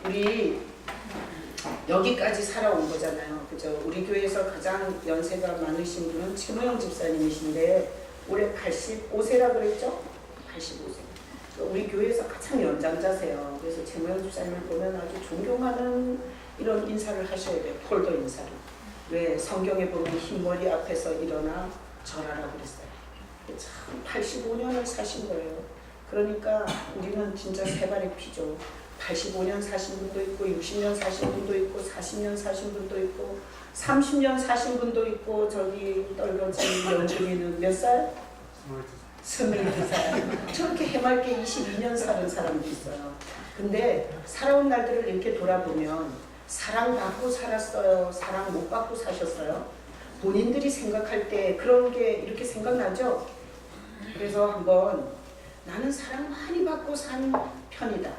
우리 여기까지 살아온 거잖아요. 그죠? 우리 교회에서 가장 연세가 많으신 분은 최무영 집사님이신데 올해 85세라 그랬죠? 85세. 우리 교회에서 가장 연장자세요. 그래서 최무영 집사님을 보면 아주 존경하는 이런 인사를 하셔야 돼요. 폴더 인사를. 왜? 성경에 보면 흰머리 앞에서 일어나 절하라 그랬어요. 참 85년을 사신 거예요. 그러니까 우리는 진짜 세 발의 피죠. 85년 사신 분도 있고 60년 사신 분도 있고 40년 사신 분도 있고 30년 사신 분도 있고 저기 떨거지 연준이는 몇 살? 22살. 저렇게 해맑게 22년 사는 사람도 있어요. 근데 살아온 날들을 이렇게 돌아보면 사랑받고 살았어요? 사랑 못 받고 사셨어요? 본인들이 생각할 때 그런 게 이렇게 생각나죠? 그래서 한번 나는 사랑 많이 받고 산 편이다.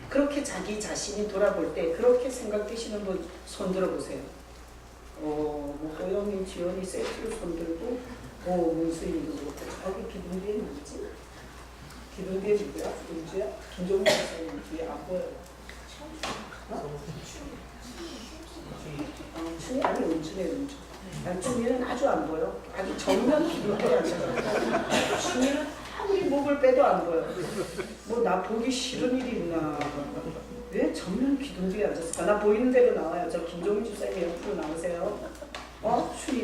그렇게 자기 자신이 돌아볼 때 그렇게 생각되시는 분 손 들어보세요. 뭐 호영이, 지연이 세트로 손 들고 문수인도 그렇고 저기 기둥 뒤에 누구지? 기둥 뒤에 누구야? 은주야? 김종국 선생님 뒤에 안 보여요. 춘이 아니 은주네 은주. 춘이는 아주 안 보여. 아주 정면 기둥 뒤에 앉아서 춘이는 아무리 목을 빼도 안 보여. 뭐 나 보기 싫은 일이 있나? 왜 정면 기둥 뒤에 앉았을까? 나 보이는 대로 나와요. 저 김종민 집사님 옆으로 나오세요.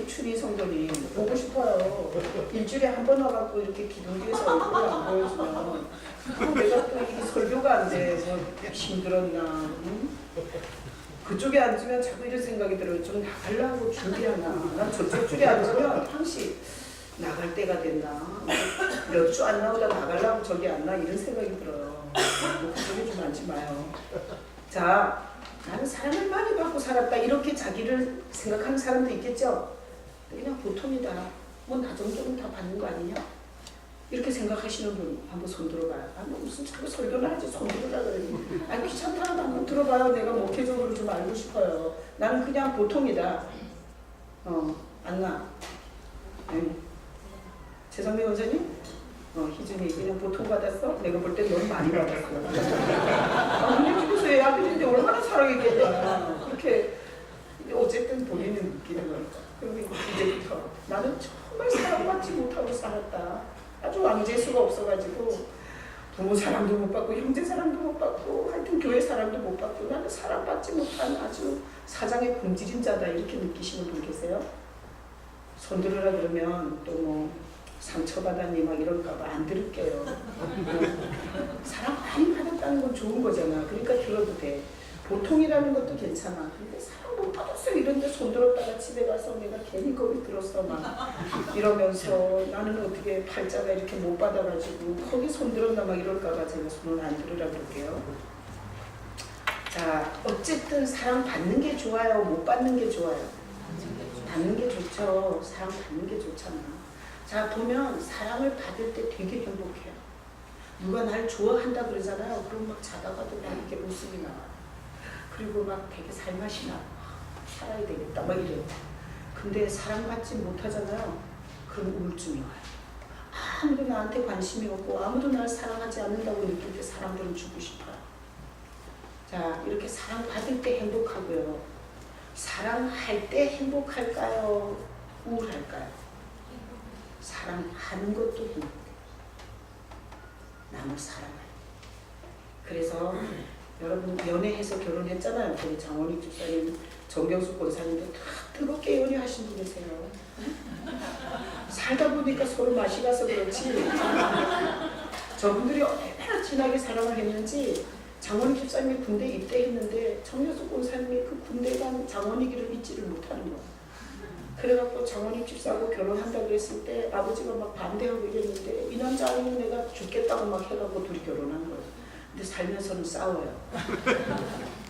춘이 성도님 보고 싶어요. 일주일에 한 번 와갖고 이렇게 기둥 뒤에서 얼굴을 안 보여주면 내가 또 이게 설교가 안 돼. 뭐 힘들었나? 응? 그쪽에 앉으면 자꾸 이런 생각이 들어요. 좀 나가려고 준비하나? 난 저쪽 줄에 앉으면 항시 나갈 때가 됐나? 몇 주 안 나오다 나가려고 저기 앉나? 이런 생각이 들어요. 그쪽에 좀 앉지 마요. 자, 나는 사랑을 많이 받고 살았다. 이렇게 자기를 생각하는 사람도 있겠죠? 그냥 보통이다. 뭐 나 정도는 다 받는 거 아니냐? 이렇게 생각하시는 분 한번 손 들어봐요. 뭐 무슨 자꾸 설교를 하지 손 들으라 그러니. 아니 귀찮다고 한번 들어봐요. 내가 목회적으로 좀 알고 싶어요. 나는 그냥 보통이다. 안 나. 최성민 원장님? 희준이 그냥 보통 받았어? 내가 볼 때 너무 많이 받았어. 근데 집에서 애 아들인데 얼마나 사랑했겠냐. 그렇게 어쨌든 본인은 느끼는 거니까. 그리고 이제부터 나는 정말 사랑받지 못하고 살았다. 아주 왕재수가 없어가지고 부모 사랑도 못 받고 형제 사랑도 못 받고 하여튼 교회 사랑도 못 받고 나는 사랑받지 못한 아주 사장의 굶주린 자다. 이렇게 느끼시는 분 계세요? 손 들으라 그러면 또 뭐 상처받았니 막 이럴까봐 안 들을게요. 사랑 많이 받았다는 건 좋은 거잖아. 그러니까 들어도 돼. 보통이라는 것도 괜찮아. 근데 사랑 못 받았어요 이런데 손 들었다가 집에 가서 내가 괜히 거기 들었어 막 이러면서 나는 어떻게 팔자가 이렇게 못 받아가지고 거기 손 들었나 막 이럴까봐 제가 손을 안 들으라 그럴게요. 자, 어쨌든 사랑 받는 게 좋아요? 못 받는 게 좋아요? 받는 게 좋죠. 사랑 받는 게 좋잖아. 자, 보면 사랑을 받을 때 되게 행복해요. 누가 날 좋아한다 그러잖아요. 그럼 막 자다가도 막 이렇게 웃음이 나와요. 그리고 막 되게 살맛이 나. 살아야 되겠다 막 이래요. 근데 사랑받지 못하잖아요. 그럼 우울증이 와요. 아무도 나한테 관심이 없고 아무도 날 사랑하지 않는다고 느낄 때 사람들은 죽고 싶어요. 자, 이렇게 사랑받을 때 행복하고요. 사랑할 때 행복할까요? 우울할까요? 사랑하는 것도 행복해요. 남을 사랑해요. 그래서 여러분 연애해서 결혼했잖아요. 우리 장원익 집사님, 정경숙 권사님도 다 뜨겁게 연애하신 분이세요. 살다 보니까 서로 맛이 가서 그렇지 저분들이 얼마나 진하게 사랑을 했는지 장원익 집사님이 군대 입대했는데 정경숙 권사님이 그 군대 간 장원익이를 잊지를 못하는 거예요. 그래갖고 장원익 집사하고 결혼한다고 했을 때 아버지가 막 반대하고 이랬는데 이 남자 아니면 내가 죽겠다고 막 해갖고 둘이 결혼한 거예요. 근데 살면서는 싸워요.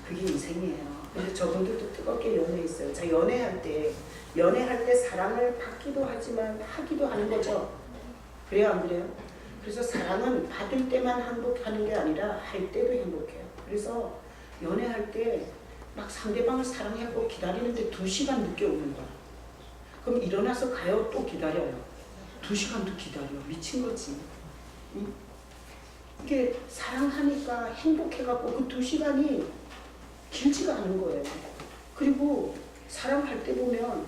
그게 인생이에요. 근데 저분들도 뜨겁게 연애했어요. 자, 연애할 때 사랑을 받기도 하지만 하기도 하는 거죠. 그래요 안 그래요? 그래서 사랑은 받을 때만 행복하는 게 아니라 할 때도 행복해요. 그래서 연애할 때 막 상대방을 사랑하고 기다리는데 2시간 늦게 오는 거야. 그럼 일어나서 가요? 또 기다려요. 2시간도 기다려. 미친 거지. 응? 이게 사랑하니까 행복해갖고 그 2시간이 길지가 않은 거예요. 그리고 사랑할 때 보면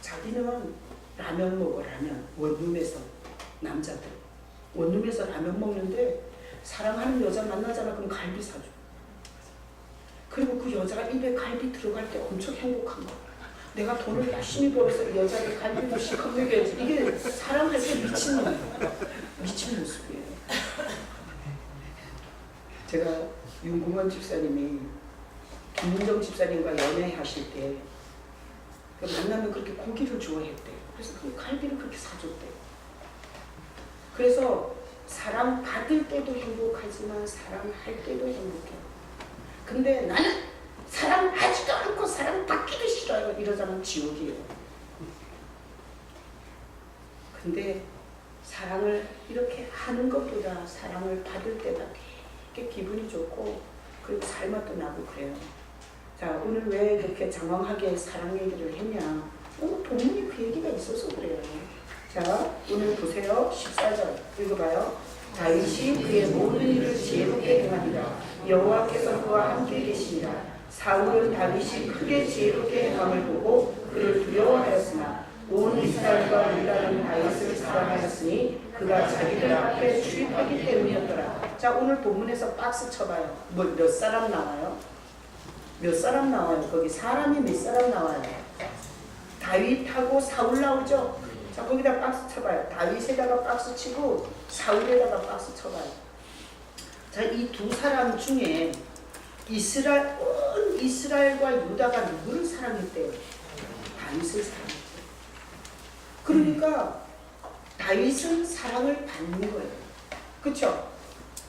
자기는 라면 먹어, 라면. 원룸에서 남자들 원룸에서 라면 먹는데 사랑하는 여자 만나잖아. 그럼 갈비 사줘. 그리고 그 여자가 입에 갈비 들어갈 때 엄청 행복한 거야. 내가 돈을 열심히 벌어서 이 여자를 갈비를 시커 먹여야지. 이게 사랑할 때 미친 모습이에요. 제가 윤공원 집사님이 김문정 집사님과 연애하실 때 만나면 그렇게 고기를 좋아했대요. 그래서 그 갈비를 그렇게 사줬대요. 그래서 사랑 받을 때도 행복하지만 사랑할 때도 행복해요. 근데 나는 사랑하지도 않고 사랑받기도 싫어요. 이러자면 지옥이에요. 근데 사랑을 이렇게 하는 것보다 사랑을 받을 때가 되게 기분이 좋고 그리고 살맛도 나고 그래요. 자, 오늘 왜 이렇게 장황하게 사랑 얘기를 했냐? 본문이 그 얘기가 있어서 그래요. 자, 오늘 보세요. 14절 읽어봐요. 다윗이 그의 모든 일을 지혜롭게 행하니라. 여호와께서 그와 함께 계시니라. 사울은 다윗이 크게 지혜롭게 행함을 보고 그를 두려워하였으나 온 이스라엘과 유다는 다윗을 사랑하였으니 그가 자기들 앞에 출입하기 때문이었더라. 자, 오늘 본문에서 박스 쳐봐요. 몇 사람 나와요? 몇 사람 나와요? 거기 사람이 몇 사람 나와요? 다윗하고 사울 나오죠? 자, 거기다 박스 쳐봐요. 다윗에다가 박스 치고 사울에다가 박스 쳐봐요. 자, 이 2사람 중에 온 이스라엘과 유다가 누구를 사랑했대요? 다윗을 사랑했대요. 그러니까 다윗은 사랑을 받는 거예요. 그렇죠?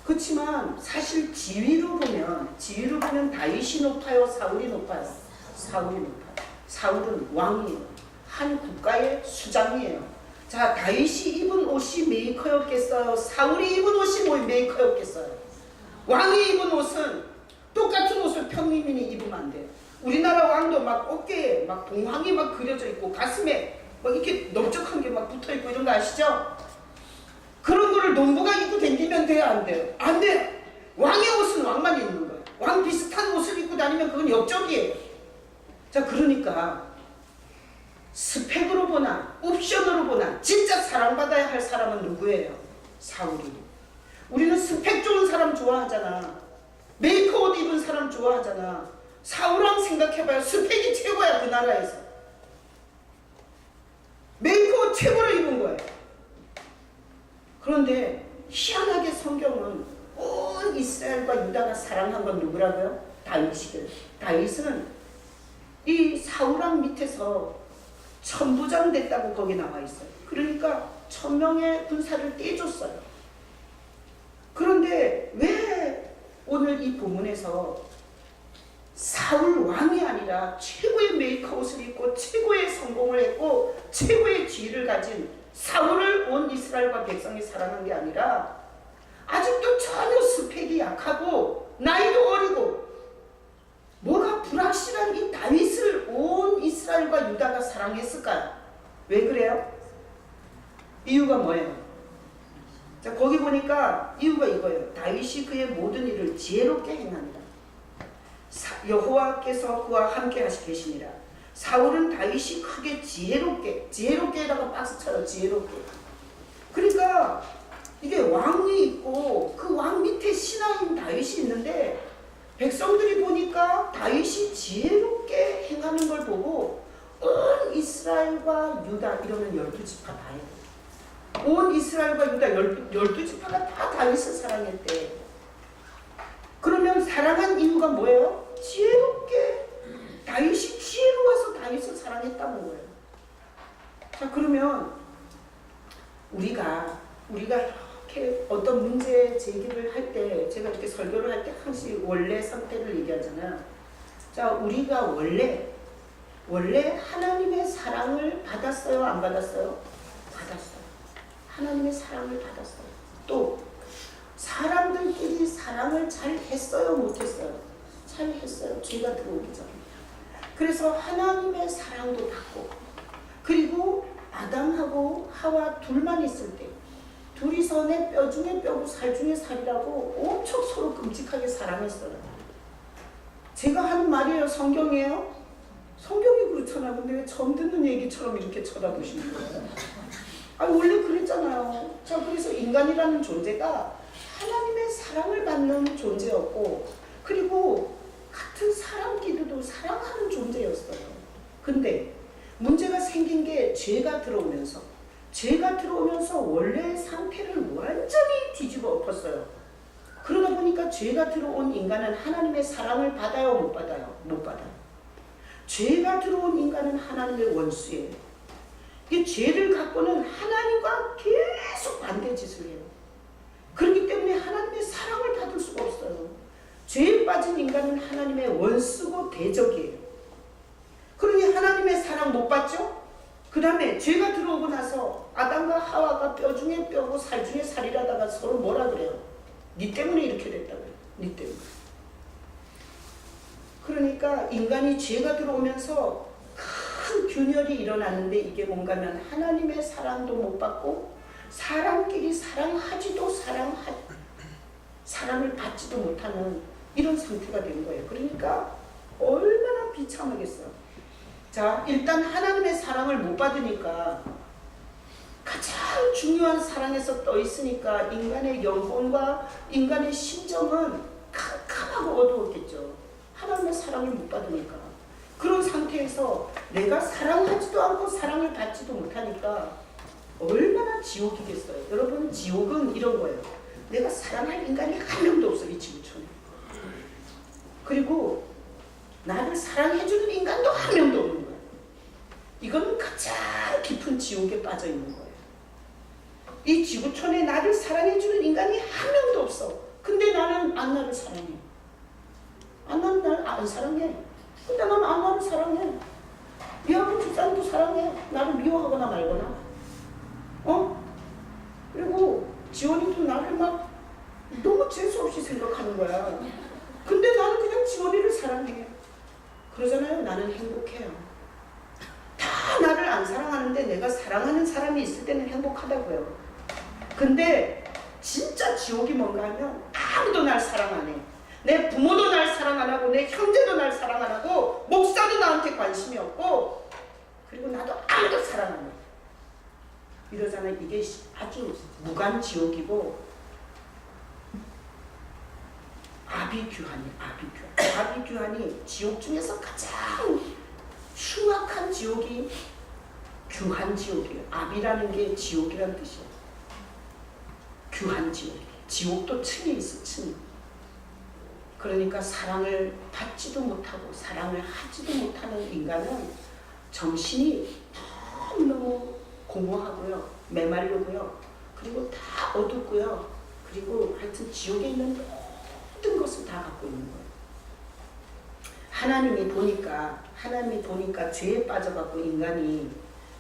그렇지만 사실 지위로 보면 다윗이 높아요? 사울이 높아요? 사울이 높아요. 사울은 왕이에요. 한 국가의 수장이에요. 자, 다윗이 입은 옷이 메이커였겠어요? 사울이 입은 옷이 메이커였겠어요? 왕이 입은 옷은 똑같은 옷을 평민이 입으면 안 돼요. 우리나라 왕도 막 어깨에 막 봉황이 막 그려져 있고 가슴에 막 이렇게 넓적한 게 막 붙어 있고 이런 거 아시죠? 그런 거를 농부가 입고 다니면 돼요? 안 돼요? 안 돼요. 왕의 옷은 왕만 입는 거예요. 왕 비슷한 옷을 입고 다니면 그건 역적이에요. 자, 그러니까 스펙으로 보나 옵션으로 보나 진짜 사랑받아야 할 사람은 누구예요? 사울이. 우리는 스펙 좋은 사람 좋아하잖아. 메이커 옷 입은 사람 좋아하잖아. 사울왕 생각해봐요. 스펙이 최고야. 그 나라에서 메이커 옷 최고로 입은 거예요. 그런데 희한하게 성경은 온 이스라엘과 유다가 사랑한 건 누구라고요? 다윗이래요. 다윗은 이 사울왕 밑에서 천부장 됐다고 거기 나와 있어요. 그러니까 1000명의 군사를 떼줬어요. 그런데 왜 오늘 이 본문에서 사울 왕이 아니라 최고의 메이커 옷을 입고 최고의 성공을 했고 최고의 지위를 가진 사울을 온 이스라엘과 백성이 사랑한 게 아니라 아직도 전혀 스펙이 약하고 나이도 어리고 뭐가 불확실한 이 다윗을 온 이스라엘과 유다가 사랑했을까요? 왜 그래요? 이유가 뭐예요? 자, 거기 보니까 이유가 이거예요. 다윗이 그의 모든 일을 지혜롭게 행하니라. 여호와께서 그와 함께 계시니라. 사울은 다윗이 크게 지혜롭게에다가 박스 쳐요. 지혜롭게. 그러니까 이게 왕이 있고 그 왕 밑에 신하인 다윗이 있는데 백성들이 보니까 다윗이 지혜롭게 행하는 걸 보고 온 이스라엘과 유다 이러면 12지파 다 해요. 온 이스라엘과 유다 12지파가 다 다윗을 사랑했대. 그러면 사랑한 이유가 뭐예요? 지혜롭게. 다윗이 지혜로워서 다윗을 사랑했다는 거예요. 자, 그러면 우리가 이렇게 어떤 문제 제기를 할 때, 제가 이렇게 설교를 할 때 항상 원래 상태를 얘기하잖아요. 자, 우리가 원래 하나님의 사랑을 받았어요? 안 받았어요? 받았어요. 하나님의 사랑을 받았어요. 또 사람들끼리 사랑을 잘 했어요? 못했어요? 잘 했어요. 죄가 들어오기 전에. 그래서 하나님의 사랑도 받고, 그리고 아담하고 하와 둘만 있을 때, 둘이서 내 뼈 중에 뼈고 살 중에 살이라고 엄청 서로 끔찍하게 사랑했어요. 제가 하는 말이에요? 성경이에요? 성경이 그렇잖아요. 근데 왜 처음 듣는 얘기처럼 이렇게 쳐다보시는 거예요? 아니 원래 그랬잖아요. 자, 그래서 인간이라는 존재가 하나님의 사랑을 받는 존재였고, 그리고 같은 사람끼리도 사랑하는 존재였어요. 근데 문제가 생긴 게 죄가 들어오면서 원래의 상태를 완전히 뒤집어 엎었어요. 그러다 보니까 죄가 들어온 인간은 하나님의 사랑을 받아요, 못 받아요? 못 받아요. 죄가 들어온 인간은 하나님의 원수예요. 이 죄를 갖고는 하나님과 계속 반대짓을 해요. 그렇기 때문에 하나님의 사랑을 받을 수가 없어요. 죄에 빠진 인간은 하나님의 원수고 대적이에요. 그러니 하나님의 사랑 못 받죠? 그 다음에 죄가 들어오고 나서 아담과 하와가 뼈 중에 뼈고 살 중에 살이라다가 서로 뭐라 그래요? 니 때문에 이렇게 됐다고요. 니 때문에. 그러니까 인간이 죄가 들어오면서 큰 균열이 일어났는데, 이게 뭔가면 하나님의 사랑도 못 받고 사람끼리 사랑하지도 사랑을 받지도 못하는 이런 상태가 된 거예요. 그러니까 얼마나 비참하겠어요. 자, 일단 하나님의 사랑을 못 받으니까, 가장 중요한 사랑에서 떠 있으니까 인간의 영혼과 인간의 심정은 캄캄하고 어두웠겠죠. 하나님의 사랑을 못 받으니까. 그런 상태에서 내가 사랑하지도 않고 사랑을 받지도 못하니까 얼마나 지옥이겠어요. 여러분, 지옥은 이런 거예요. 내가 사랑할 인간이 한 명도 없어, 이 지구촌에. 그리고 나를 사랑해주는 인간도 한 명도 없는 거예요. 이거는 가장 깊은 지옥에 빠져 있는 거예요. 이 지구촌에 나를 사랑해주는 인간이 한 명도 없어. 근데 나는 안나를 사랑해. 안나는 나를 안 사랑해. 근데 나는 안나를 사랑해. 미워하는 집사람도 사랑해. 나를 미워하거나 말거나. 그리고 지원이도 나를 막 너무 재수없이 생각하는 거야. 근데 나는 그냥 지원이를 사랑해. 그러잖아요. 나는 행복해요. 다 나를 안 사랑하는데 내가 사랑하는 사람이 있을 때는 행복하다고요. 근데 진짜 지옥이 뭔가 하면 아무도 날 사랑 안 해. 내 부모도 날 사랑 안 하고, 내 형제도 날 사랑 안 하고, 목사도 나한테 관심이 없고, 그리고 나도 아무도 사랑 안 해. 이러잖아요. 이게 아주 무간지옥이고 아비규환이에요. 아비규환이 지옥 중에서 가장 흉악한 지옥이 규환지옥이에요. 아비라는 게 지옥이라는 뜻이에요. 규환지옥. 지옥도 층이 있어, 층이. 그러니까 사랑을 받지도 못하고 사랑을 하지도 못하는 인간은 정신이 너무너무 공허하고요, 메말르고요, 그리고 다 어둡고요, 그리고 하여튼 지옥에 있는 모든 것을 다 갖고 있는 거예요. 하나님이 보니까 죄에 빠져갖고 인간이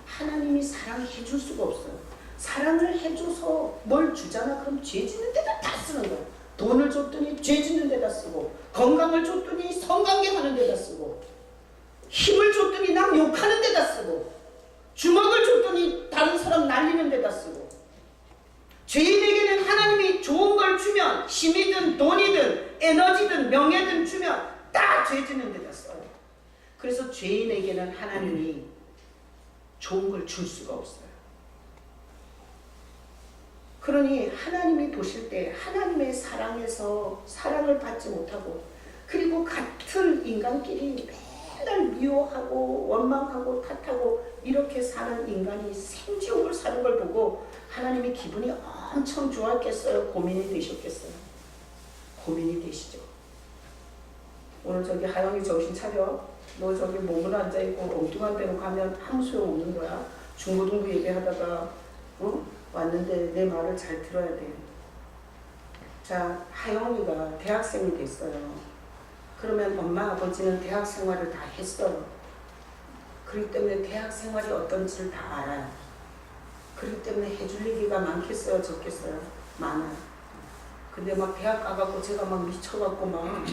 하나님이 사랑해 줄 수가 없어요. 사랑을 해줘서 뭘 주잖아. 그럼 죄 짓는 데다 다 쓰는 거예요. 돈을 줬더니 죄 짓는 데다 쓰고, 건강을 줬더니 성관계 하는 데다 쓰고, 힘을 줬더니 남 욕하는 데다 쓰고, 주먹을 줬더니 다른 사람 날리는 데다 쓰고. 죄인에게는 하나님이 좋은 걸 주면, 힘이든 돈이든 에너지든 명예든 주면 다 죄 짓는 데다 써요. 그래서 죄인에게는 하나님이 좋은 걸 줄 수가 없어요. 그러니 하나님이 보실 때 하나님의 사랑에서 사랑을 받지 못하고, 그리고 같은 인간끼리 맨날 미워하고 원망하고 탓하고 이렇게 사는 인간이 생지옥을 사는 걸 보고 하나님이 기분이 엄청 좋았겠어요? 고민이 되셨겠어요? 고민이 되시죠. 오늘 저기 하영이 정신 차려. 너 저기 몸으로 앉아있고 엉뚱한 데로 가면 아무 소용없는 거야. 중고등부 얘기하다가 왔는데 내 말을 잘 들어야 돼. 자, 하영이가 대학생이 됐어요. 그러면 엄마 아버지는 대학 생활을 다 했어요. 그렇기 때문에 대학 생활이 어떤지를 다 알아요. 그렇기 때문에 해줄 얘기가 많겠어요, 적겠어요? 많아요. 근데 막 대학 가갖고 제가 막 미쳐갖고 막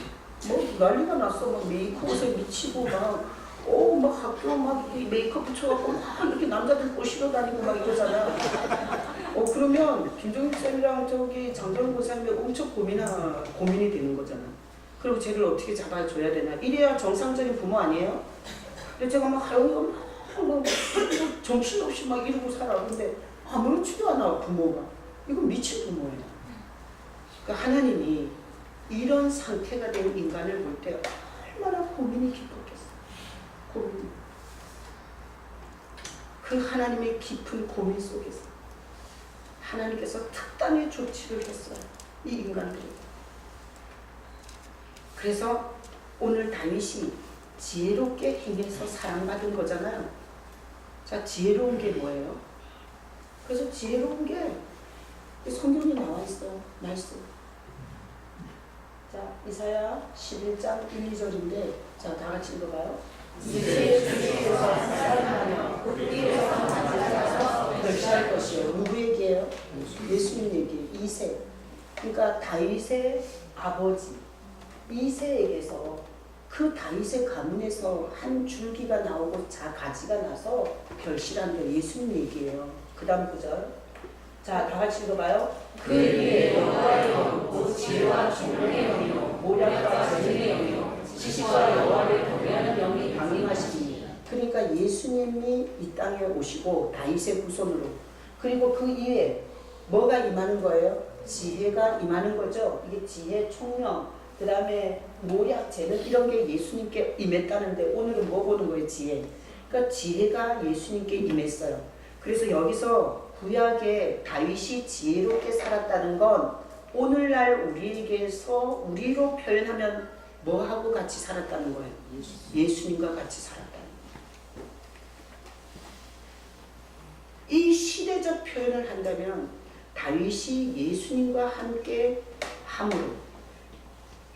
뭐 난리가 났어. 막 메이크업에 미치고 막 막 학교 막 메이크업 붙여갖고 막 이렇게 남자들 꼬시러 다니고 막 이러잖아. 그러면 김종익 쌤이랑 저기 장정 고사님이 엄청 고민이 되는 거잖아. 그리고 쟤를 어떻게 잡아줘야 되나. 이래야 정상적인 부모 아니에요? 근데 제가 막 하영이가 막 정신없이 막 이러고 살아. 근데 아무렇지도 않아 부모가. 이건 미친 부모예요. 그러니까 하나님이 이런 상태가 된 인간을 볼 때 얼마나 고민이 깊었겠어. 고민. 그 하나님의 깊은 고민 속에서 하나님께서 특단의 조치를 했어요. 이 인간들이. 그래서 오늘 다윗이 지혜롭게 행해서 사랑받은 거잖아요. 자, 지혜로운 게 뭐예요? 그래서 지혜로운 게 성경에 나와 있어요. 말씀. 자, 이사야 11장 1, 2절인데 자, 다 같이 읽어봐요. 이제 주께서 사랑하며 곧 만나서 결실할 것이요. 누구 얘기예요? 예수님 얘기예요. 이세. 그러니까 다윗의 아버지 이세에게서 그 다윗의 가문에서 한 줄기가 나오고 가지가 나서 결실한 게 예수님 얘기예요. 그 다음 구절. 자, 다 같이 읽어봐요. 그 위에 여호와의 영이 곧 지혜와 총명의 영이요 모략과 재능의 영이요 지식과 여호와를 경외하는 영이 강림하시니. 그러니까 예수님이 이 땅에 오시고 다윗의 후손으로, 그리고 그 이외에 뭐가 임하는 거예요? 지혜가 임하는 거죠. 이게 지혜, 총명, 그 다음에 모략, 재능 이런 게 예수님께 임했다는데 오늘은 뭐 보는 거예요? 지혜. 그러니까 지혜가 예수님께 임했어요. 그래서 여기서 구약에 다윗이 지혜롭게 살았다는 건 오늘날 우리에게서 우리로 표현하면 뭐하고 같이 살았다는 거예요? 예수님과 같이 살았다는 거예요. 이 시대적 표현을 한다면 다윗이 예수님과 함께 함으로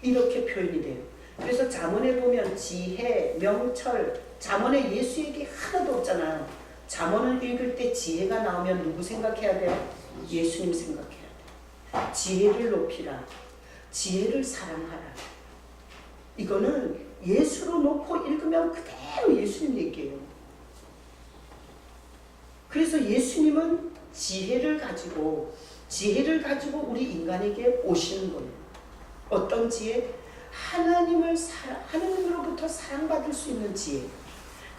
이렇게 표현이 돼요. 그래서 잠언에 보면 지혜, 명철, 잠언에 예수 얘기 하나도 없잖아요. 잠언을 읽을 때 지혜가 나오면 누구 생각해야 돼요? 예수님 생각해야 돼요. 지혜를 높이라. 지혜를 사랑하라. 이거는 예수로 놓고 읽으면 그대로 예수님 얘기예요. 그래서 예수님은 지혜를 가지고 우리 인간에게 오시는 거예요. 어떤 지혜? 하나님으로부터 사랑받을 수 있는 지혜.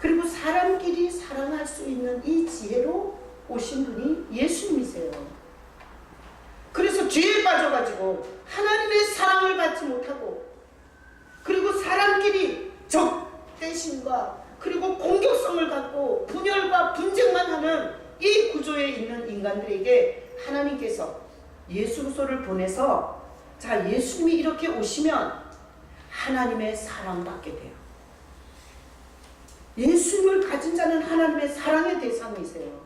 그리고 사람끼리 사랑할 수 있는 이 지혜로 오신 분이 예수님이세요. 그래서 죄에 빠져가지고 하나님의 사랑을 받지 못하고, 그리고 사람끼리 적대심과 그리고 공격성을 갖고 분열과 분쟁만 하는 이 구조에 있는 인간들에게 하나님께서 예수 그리스도를 보내서 자, 예수님이 이렇게 오시면 하나님의 사랑받게 돼요. 예수님을 가진 자는 하나님의 사랑의 대상이세요.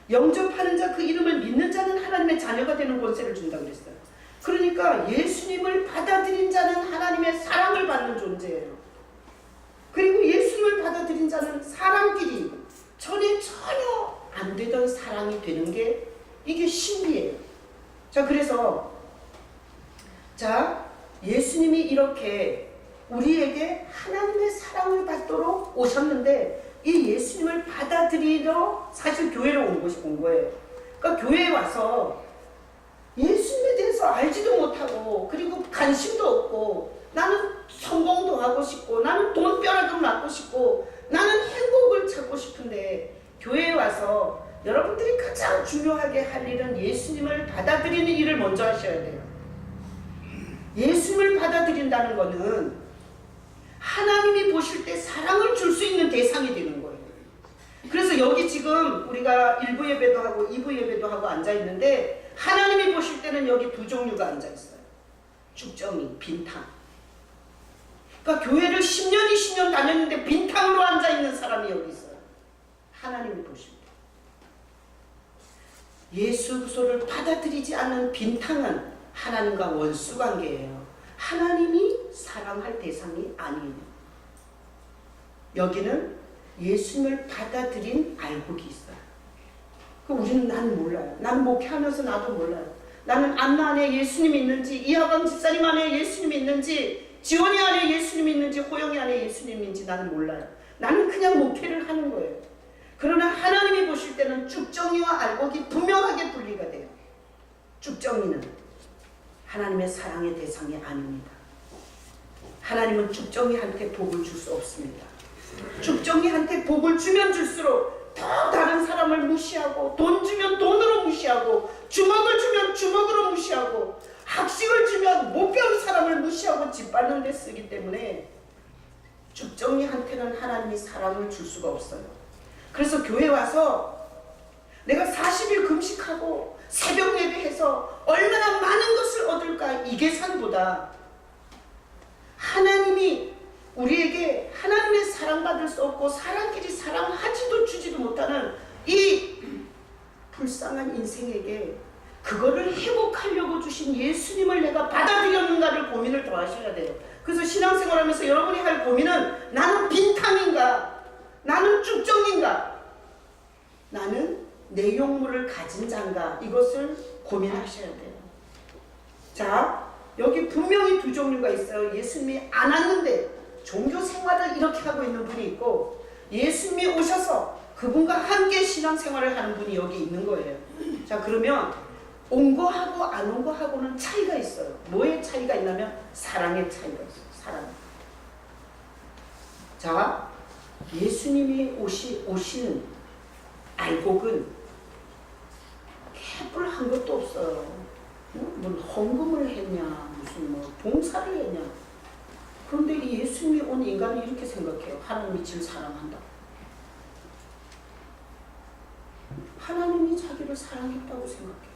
영접하는 자, 그 이름을 믿는 자는 하나님의 자녀가 되는 권세를 준다고 그랬어요. 그러니까 예수님을 받아들인 자는 하나님의 사랑을 받는 존재예요. 그리고 예수님을 받아들인 자는 사람끼리 전에 전혀 안 되던 사랑이 되는 게 이게 신비예요. 자, 그래서 자, 예수님이 이렇게 우리에게 하나님의 사랑을 받도록 오셨는데 이 예수님을 받아들이러 사실 교회로 온 거예요. 그러니까 교회에 와서 예수님에 대해서 알지도 못하고 그리고 관심도 없고 나는 성공도 하고 싶고 나는 돈벼락도 낳고 싶고 나는 행복을 찾고 싶은데 교회에 와서 여러분들이 가장 중요하게 할 일은 예수님을 받아들이는 일을 먼저 하셔야 돼요. 예수님을 받아들인다는 것은 하나님이 보실 때 사랑을 줄 수 있는 대상이 되는 거예요. 그래서 여기 지금 우리가 1부 예배도 하고 2부 예배도 하고 앉아있는데 하나님이 보실 때는 여기 두 종류가 앉아있어요. 죽정이, 빈탕. 그러니까 교회를 10년, 20년 다녔는데 빈탕으로 앉아있는 사람이 여기 있어요. 하나님이 보실 때. 예수 그리스도를 받아들이지 않는 빈탕은 하나님과 원수 관계예요. 하나님이 사랑할 대상이 아니에요. 여기는 예수님을 받아들인 알곡이 있어요. 우리는 나는 몰라요. 나는 목회하면서 나도 몰라요. 나는 안나 안에 예수님이 있는지, 이하방 집사님 안에 예수님이 있는지, 지원이 안에 예수님이 있는지, 호영이 안에 예수님이 있는지 나는 몰라요. 나는 그냥 목회를 하는 거예요. 그러나 하나님이 보실 때는 쭉정이와 알곡이 분명하게 분리가 돼요. 쭉정이는 하나님의 사랑의 대상이 아닙니다. 하나님은 쭉정이한테 복을 줄 수 없습니다. 쭉정이한테 복을 주면 줄수록 더 다른 사람을 무시하고, 돈 주면 돈으로 무시하고, 주먹을 주면 주먹으로 무시하고, 학식을 주면 못 배운 사람을 무시하고 짓밟는 데 쓰기 때문에 쭉정이한테는 하나님이 사랑을 줄 수가 없어요. 그래서 교회 와서 내가 40일 금식하고 새벽 예배해서 얼마나 많은 것을 얻을까, 이 계산보다 하나님이 우리에게 하나님의 사랑받을 수 없고 사람끼리 사랑하지도 주지도 못하는 이 불쌍한 인생에게 그거를 회복하려고 주신 예수님을 내가 받아들였는가를 고민을 더 하셔야 돼요. 그래서 신앙생활하면서 여러분이 할 고민은 나는 빈탕인가? 나는 쭉정인가? 나는 내용물을 가진 자인가? 이것을 고민하셔야 돼요. 자, 여기 분명히 두 종류가 있어요. 예수님이 안 왔는데 종교 생활을 이렇게 하고 있는 분이 있고, 예수님이 오셔서 그분과 함께 신앙생활을 하는 분이 여기 있는 거예요. 자, 그러면 온 거하고 안 온 거하고는 차이가 있어요. 뭐의 차이가 있냐면 사랑의 차이가 있어요. 사랑. 자, 예수님이 오시는 알곡은 개뿔한 것도 없어요. 뭐 헌금을 했냐, 무슨 뭐 봉사를 했냐. 그런데 이 예수님이 온 인간은 이렇게 생각해요. 하나님이 지를 사랑한다. 하나님이 자기를 사랑했다고 생각해요.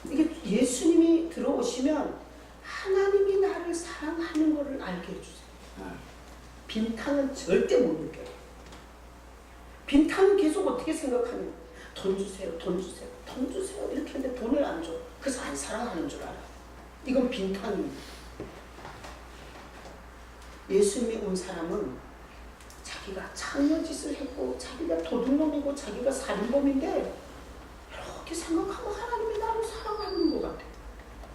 이게 예수님이 들어오시면 하나님이 나를 사랑하는 것을 알게 해주세요. 빈탕은 절대 못 느껴요. 빈탕은 계속 어떻게 생각하냐. 돈 주세요, 돈 주세요, 돈 주세요. 이렇게 하는데 돈을 안 줘. 그래서 안 사랑하는 줄 알아. 이건 빈탕입니다. 예수님이 온 사람은 자기가 창녀짓을 했고, 자기가 도둑놈이고, 자기가 살인범인데 이렇게 생각하면 하나님이 나를 사랑하는 것 같아요.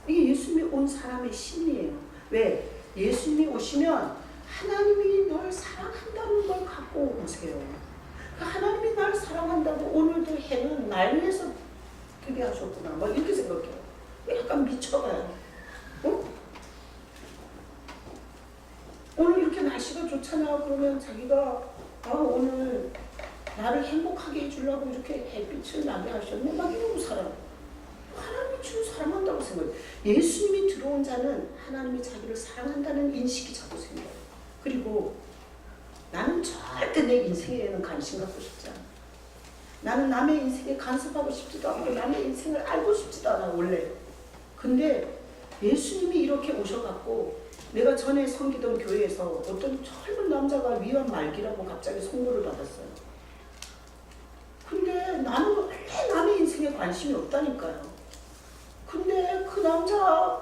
이게 예수님이 온 사람의 심리예요. 왜? 예수님이 오시면 하나님이 널 사랑한다는 걸 갖고 오세요. 하나님이 나를 사랑한다고 오늘도 해는 날 위해서 되게 하셨구나. 막 이렇게 생각해요. 약간 미쳐가요. 어? 오늘 이렇게 날씨가 좋잖아. 그러면 자기가 오늘 나를 행복하게 해주려고 이렇게 햇빛을 나게 하셨네. 막 이러고 살아요. 하나님이 지금 사랑한다고 생각해요. 예수님이 들어온 자는 하나님이 자기를 사랑한다는 인식이 자꾸 생겨요. 그리고 나는 절대 내 인생에는 관심 갖고 싶지 않아. 나는 남의 인생에 간섭하고 싶지도 않고 남의 인생을 알고 싶지도 않아 원래. 근데 예수님이 이렇게 오셔갖고, 내가 전에 섬기던 교회에서 어떤 젊은 남자가 위암 말기라고 갑자기 선고를 받았어요. 근데 나는 원래 남의 인생에 관심이 없다니까요. 근데 그 남자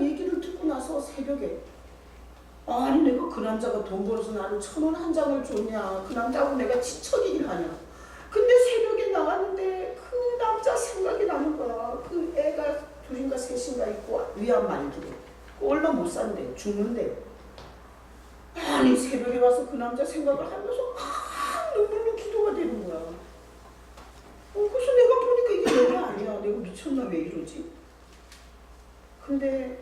얘기를 듣고 나서 새벽에, 아니 내가 그 남자가 돈 벌어서 나를 1,000원 한 장을 줬냐, 그 남자하고 내가 친척이긴 하냐. 근데 새벽에 나갔는데 그 남자 생각이 나는 거야. 그 애가 둘인가 셋인가 있고 위암 말기래. 얼마 못 산대. 죽는데. 아니 새벽에 와서 그 남자 생각을 하면서 눈물로 기도가 되는 거야. 그래서 내가 보니까 이게 내가 아니야. 내가 미쳤나 왜 이러지? 근데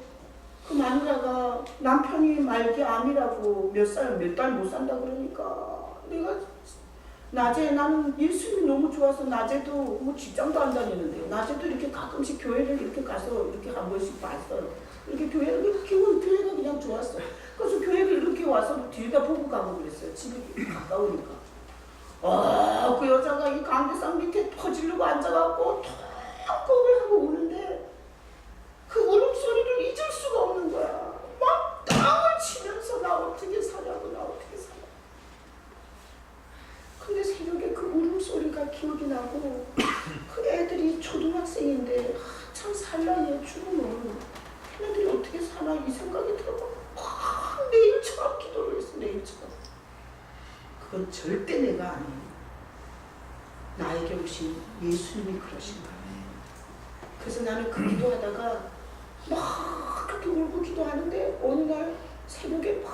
그 마누라가 남편이 말기 암이라고 몇 달 못 산다 그러니까, 내가 낮에, 나는 예수님이 너무 좋아서 낮에도 뭐 직장도 안 다니는데 낮에도 이렇게 가끔씩 교회를 이렇게 가서 이렇게 한 번씩 봤어요. 이렇게 교회가 그냥 좋았어. 그래서 교회를 이렇게 와서 뒤에다 보고 가고 그랬어요. 집이 가까우니까. 그 여자가 이 강대상 밑에 퍼지르고 앉아갖고 턱곡을 하고 우는데 그 울음소리를 잊을 수가 없는 거야. 막 땅을 치면서 나 어떻게 사냐고, 나 어떻게 사냐. 근데 새벽에 그 울음소리가 기억이 나고, 그 애들이 초등학생인데 참 살 나이에 죽으면 걔네들이 어떻게 사나 이 생각이 들고 내일처럼 기도를 했어. 내일처럼. 그건 절대 내가 아니에요. 나에게 오신 예수님이 그러신 거예요. 그래서 나는 그 기도하다가 막 그렇게 울고 기도하는데 어느 날 새벽에 막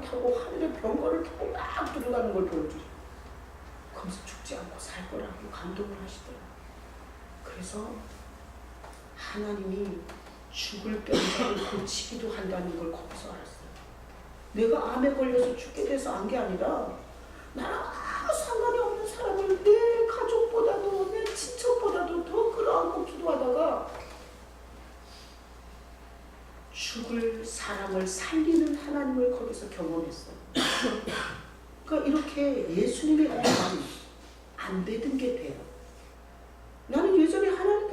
타고 하늘의 병거를 타고 막 들어가는 걸 보여주죠. 거기서 죽지 않고 살 거라고 감동을 하시더라고요. 그래서 하나님이 죽을 병자를 고치기도 한다는 걸 거기서 알았어요. 내가 암에 걸려서 죽게 돼서 안 게 아니라 나랑 아무 상관이 없는 사람을 내 가족보다도 내 친척보다도 더 끌어안고 기도하다가 죽을 사람을 살리는 하나님을 거기서 경험했어요. 그러니까 이렇게 예수님의 은혜만 안 되던 게 돼요. 나는 예전에 하나님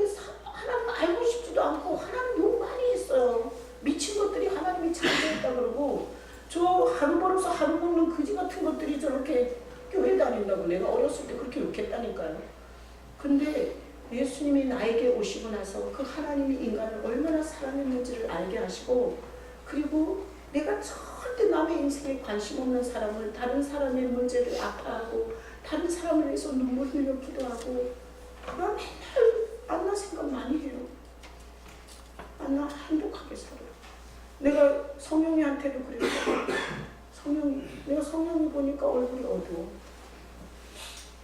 알고 싶지도 않고 하나님 너무 많이 했어요. 미친 것들이 하나님이 창조했다 그러고 저 하루 벌어서 하루 먹는 그지 같은 것들이 저렇게 교회 다닌다고 내가 어렸을 때 그렇게 욕했다니까요. 근데 예수님이 나에게 오시고 나서 그 하나님이 인간을 얼마나 사랑했는지를 알게 하시고 그리고 내가 절대 남의 인생에 관심 없는 사람을 다른 사람의 문제를 아파하고 다른 사람을 위해서 눈물 흘려 기도하고 나 맨날 안나 생각 많이 해요. 안나 행복하게 살아요. 내가 성령이한테도 그랬어요. 내가 성령이 보니까 얼굴이 어두워.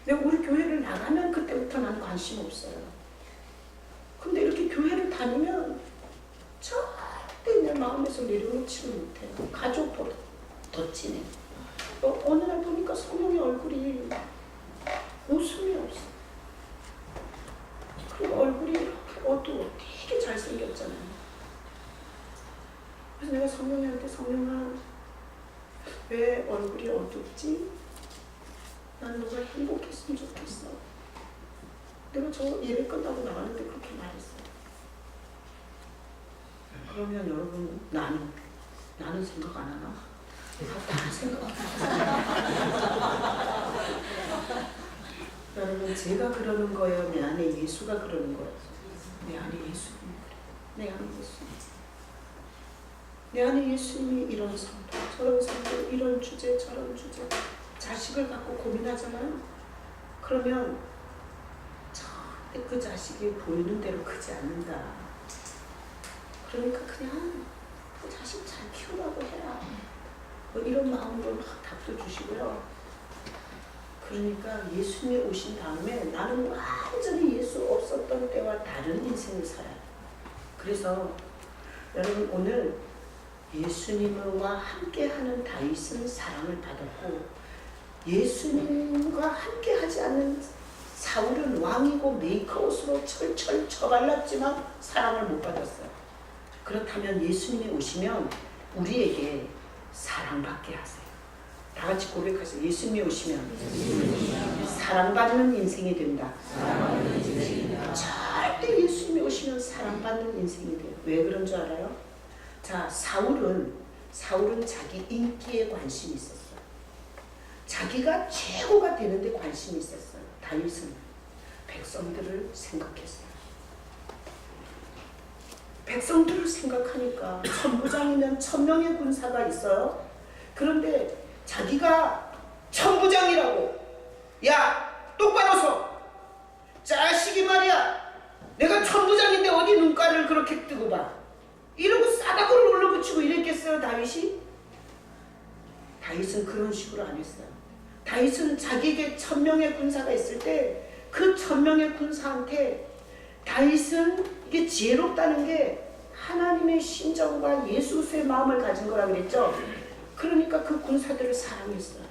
내가 우리 교회를 나가면 그때부터 난 관심 없어요. 근데 이렇게 교회를 다니면 절대 내 마음에서 내려놓지를 못해요. 가족보다 더 진해. 어느 날 보니까 성령의 얼굴이 웃음이 없어. 그리고 얼굴이 이렇게 어두워. 되게 잘생겼잖아요. 그래서 내가 성령이한테 성령아 왜 얼굴이 어둡지? 난 너가 행복했으면 좋겠어. 내가 저 예배 끝나고 나가는데 그렇게 말했어요. 그러면 여러분 나는 생각 안 하나? 다 생각하나? 여러분 제가 그러는 거예요? 내 안에 예수가 그러는 거예요? 내 안에 예수님이 그래요. 내 안에 예수님. 내 안에 예수님이 이런 성도, 저런 성도, 이런 주제, 저런 주제 자식을 갖고 고민하잖아요. 그러면 절대 그 자식이 보이는 대로 크지 않는다. 그러니까 그냥 그 자식 잘 키우라고 해라. 뭐 이런 마음으로 막 답도 주시고요. 그러니까 예수님이 오신 다음에 나는 완전히 예수 없었던 때와 다른 인생을 살아요. 그래서 여러분 오늘 예수님과 함께하는 다윗은 사랑을 받았고 예수님과 함께하지 않는 사울은 왕이고 메이크업으로 철철 쳐발랐지만 사랑을 못 받았어요. 그렇다면 예수님이 오시면 우리에게 사랑받게 하세요. 다 같이 고백하세요. 예수님이 오시면 사랑받는 인생이 된다. 절대 예수님이 오시면 사랑받는 인생이 돼요. 왜 그런 줄 알아요? 자, 사울은 자기 인기에 관심이 있었어요. 자기가 최고가 되는데 관심이 있었어요. 다윗은 백성들을 생각했어요. 백성들을 생각하니까 천부장이면 1000명의 군사가 있어요. 그런데 자기가 천부장이라고 야 똑바로 서 자식이 말이야 내가 천부장인데 어디 눈가를 그렇게 뜨고 봐 이러고 싸다구를 올려붙이고 이랬겠어요 다윗이? 다윗은 그런 식으로 안 했어요. 다윗은 자기에게 1000명의 군사가 있을 때 그 1000명의 군사한테 다윗은 이게 지혜롭다는 게 하나님의 심정과 예수의 마음을 가진 거라 그랬죠. 그러니까 그 군사들을 사랑했어요.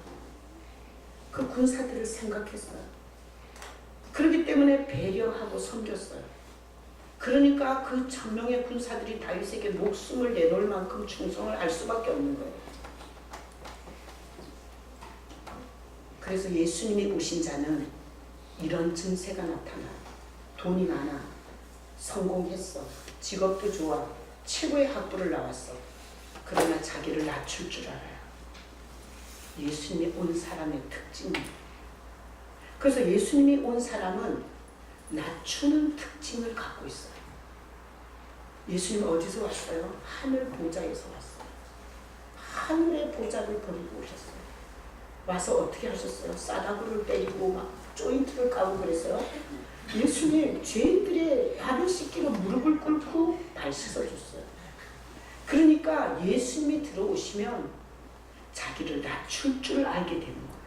그 군사들을 생각했어요. 그렇기 때문에 배려하고 섬겼어요. 그러니까 그 1000명의 군사들이 다윗에게 목숨을 내놓을 만큼 충성을 할 수밖에 없는 거예요. 그래서 예수님이 오신 자는 이런 증세가 나타나. 돈이 많아. 성공했어. 직업도 좋아. 최고의 학부를 나왔어. 그러나 자기를 낮출 줄 알아요. 예수님이 온 사람의 특징이에요. 그래서 예수님이 온 사람은 낮추는 특징을 갖고 있어요. 예수님 어디서 왔어요? 하늘 보좌에서 왔어요. 하늘의 보좌를 버리고 오셨어요. 와서 어떻게 하셨어요? 싸다구를 때리고 막 조인트를 까고 그랬어요. 예수님 죄인들의 발을 씻기로 무릎을 꿇고 발 씻어줬어요. 그러니까 예수님이 들어오시면 자기를 낮출 줄 알게 되는 거예요.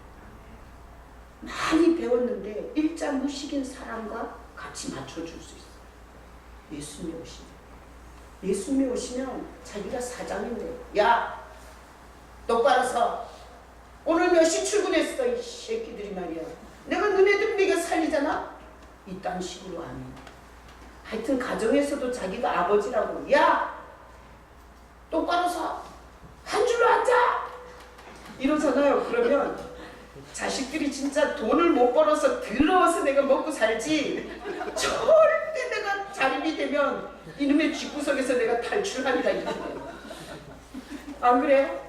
많이 배웠는데 일자 무식인 사람과 같이 맞춰줄 수 있어요. 예수님이 오시면. 예수님이 오시면 자기가 사장인데, 야 똑바로 서. 오늘 몇 시 출근했어 이 새끼들이 말이야. 내가 너네들 네가 살리잖아. 이딴 식으로 안 해. 하여튼 가정에서도 자기가 아버지라고, 야 똑바로 서. 한 줄로 앉아. 이러잖아요. 그러면 자식들이 진짜 돈을 못 벌어서 더러워서 내가 먹고 살지, 절대 내가 자립이 되면 이놈의 뒷구석에서 내가 탈출하리라 이거예요. 안 그래요?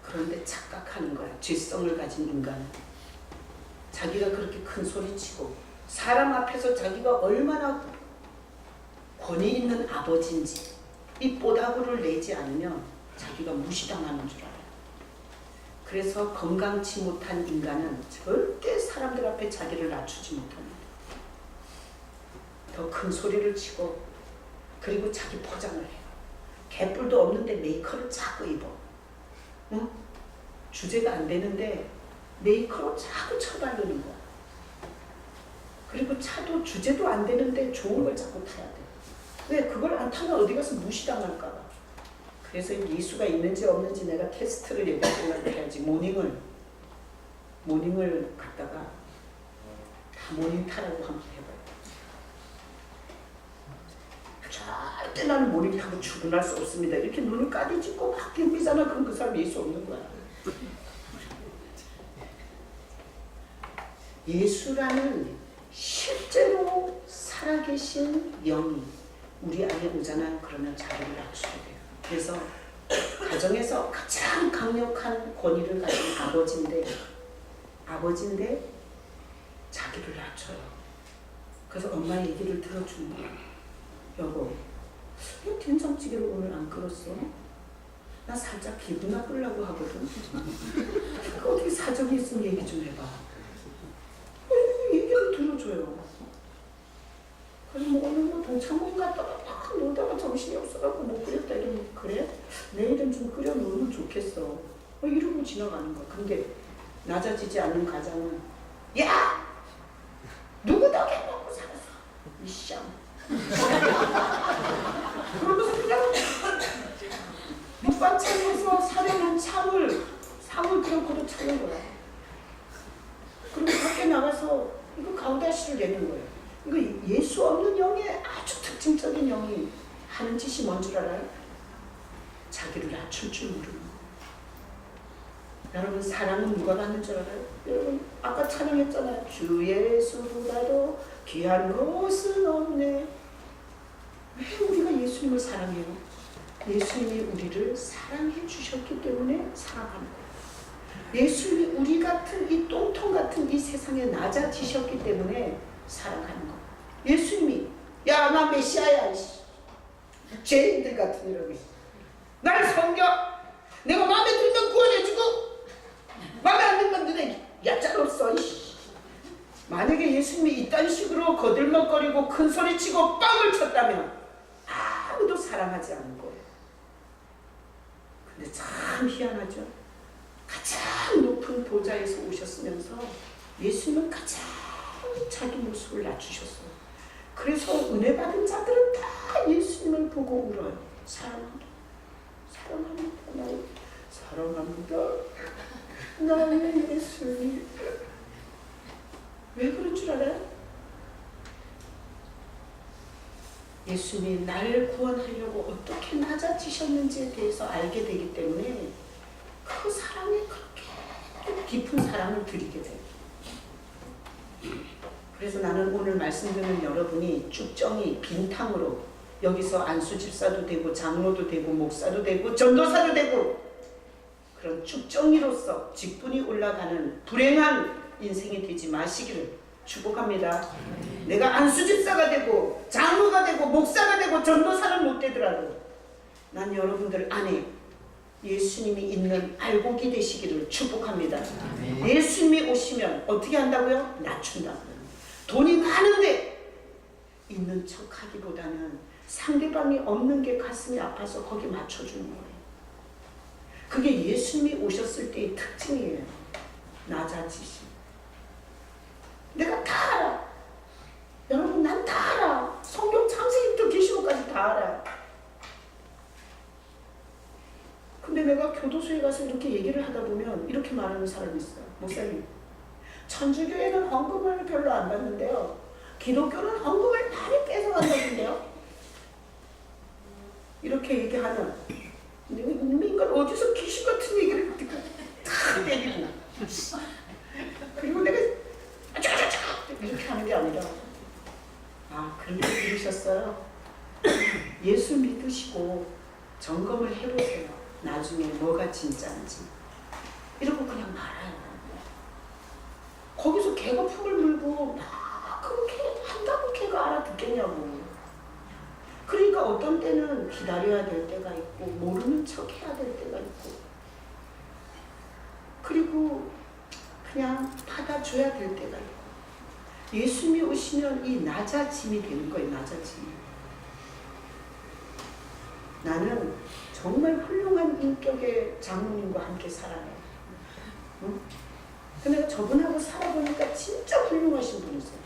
그런데 착각하는 거야. 죄성을 가진 인간은. 자기가 그렇게 큰 소리치고 사람 앞에서 자기가 얼마나 권위 있는 아버지인지 이 뽀다구를 내지 않으면 자기가 무시당하는 줄 알아요. 그래서 건강치 못한 인간은 절대 사람들 앞에 자기를 낮추지 못합니다. 더 큰 소리를 치고, 그리고 자기 포장을 해요. 개뿔도 없는데 메이커를 자꾸 입어. 응? 주제가 안 되는데 메이커로 자꾸 쳐바르는 거야. 그리고 차도 주제도 안 되는데 좋은 걸 자꾸 타야 돼. 왜? 그걸 안 타면 어디 가서 무시당할까 봐. 그래서 예수가 있는지 없는지 내가 테스트를 여기까지 해야지. 모닝을 갖다가 다 모닝 타라고 한번 해봐요. 절대 나는 모닝 타고 출근할 수 없습니다. 이렇게 눈을 까디짓고 막 덤비잖아. 그럼 그 사람 예수 없는 거야. 예수라는 실제로 살아계신 영이 우리 안에 오잖아요. 그러면 자기를 낮추게 돼요. 그래서 가정에서 가장 강력한 권위를 가진 아버지인데 자기를 낮춰요. 그래서 엄마 얘기를 들어주는 거야. 여보, 왜 된장찌개를 오늘 안 끓였어? 나 살짝 기분 나쁘려고 하거든. 그 어떻게 사정이 있으면 얘기 좀 해봐. 얘기를 들어줘요. 그래서 뭐 오늘 뭐 동창문 갔다가 막 놀다가 정신이 없어갖고 못 끓였다 이러면, 그래? 내일은 좀 끓여 놓으면 좋겠어. 이러고 지나가는 거야. 근데 낮아지지 않는 가장은, 야! 누구 덕에 먹고 살았어? 이 쌍. 그러면서 그냥 밑반찬에서 사려는 상을 그냥 거둬 차는 거야. 그리고 밖에 나가서 이거 가우다시를 내는 거예요. 이거 예수 없는 영의 아주 특징적인 영이 하는 짓이 뭔 줄 알아요? 자기를 낮출 줄 모르는 거예요. 여러분, 사랑은 누가 받는 줄 알아요? 여러분, 아까 찬양했잖아요. 주 예수보다도 귀한 것은 없네. 왜 우리가 예수님을 사랑해요? 예수님이 우리를 사랑해 주셨기 때문에 사랑하는 거예요. 예수님이 우리 같은 이 똥통 같은 이 세상에 낮아지셨기 때문에 사랑하는 거예요. 예수님이, 야, 나 메시아야, 죄인들 같은 이름이 날 섬겨. 내가 마음에 들면 구원해주고 마음에 안 들면 너네 얕짤없어. 만약에 예수님이 이딴 식으로 거들먹거리고 큰 소리치고 빵을 쳤다면 아무도 사랑하지 않는 거예요. 근데 참 희한하죠. 가장 높은 보좌에서 오셨으면서 예수님은 가장 자기 모습을 낮추셨어요. 그래서 은혜 받은 자들은 다 예수님을 보고 울어요. 사랑합니다. 사랑합니다. 사랑합니다. 나의 예수님. 왜 그런 줄 알아요? 예수님이 나를 구원하려고 어떻게 낮아지셨는지에 대해서 알게 되기 때문에 그 사랑에 그렇게 깊은 사랑을 드리게 돼요. 그래서 나는 오늘 말씀 듣는 여러분이 쭉정이 빈탕으로 여기서 안수집사도 되고 장로도 되고 목사도 되고 전도사도 되고 그런 쭉정이로서 직분이 올라가는 불행한 인생이 되지 마시기를 축복합니다. 내가 안수집사가 되고 장로가 되고 목사가 되고 전도사는 못 되더라도 난 여러분들 안에 예수님이 있는 알곡이 되시기를 축복합니다. 예수님이 오시면 어떻게 한다고요? 낮춘다고요. 돈이 많은데 있는 척하기보다는 상대방이 없는 게 가슴이 아파서 거기 맞춰주는 거예요. 그게 예수님이 오셨을 때의 특징이에요. 낮아지심. 내가 다 알아. 여러분, 난 다 알아. 성경 창세기부터 계시록까지 다 알아. 근데 내가 교도소에 가서 이렇게 얘기를 하다 보면 이렇게 말하는 사람이 있어요. 목사님, 천주교회는 헌금을 별로 안 받는데요, 기독교는 헌금을 많이 뺏어간다던데요. 이렇게 얘기하면 이걸 어디서 귀신 같은 얘기를 듣고 다 때리고, 그리고 내가 아차차차 이렇게 하는 게 아니라, 아, 그렇게 들으셨어요? 예수 믿으시고 점검을 해보세요. 나중에 뭐가 진짜인지. 이러고 그냥 말아요. 거기서 개가 품을 물고 막 그렇게 한다고 개가 알아듣겠냐고. 그러니까 어떤 때는 기다려야 될 때가 있고 모르는 척 해야 될 때가 있고, 그리고 그냥 받아줘야 될 때가 있고. 예수님이 오시면 이 낮아짐이 되는 거예요. 낮아짐이. 나는 정말 훌륭한 인격의 장모님과 함께 살아요. 응? 근데 내가 저분하고 살아보니까 진짜 훌륭하신 분이세요.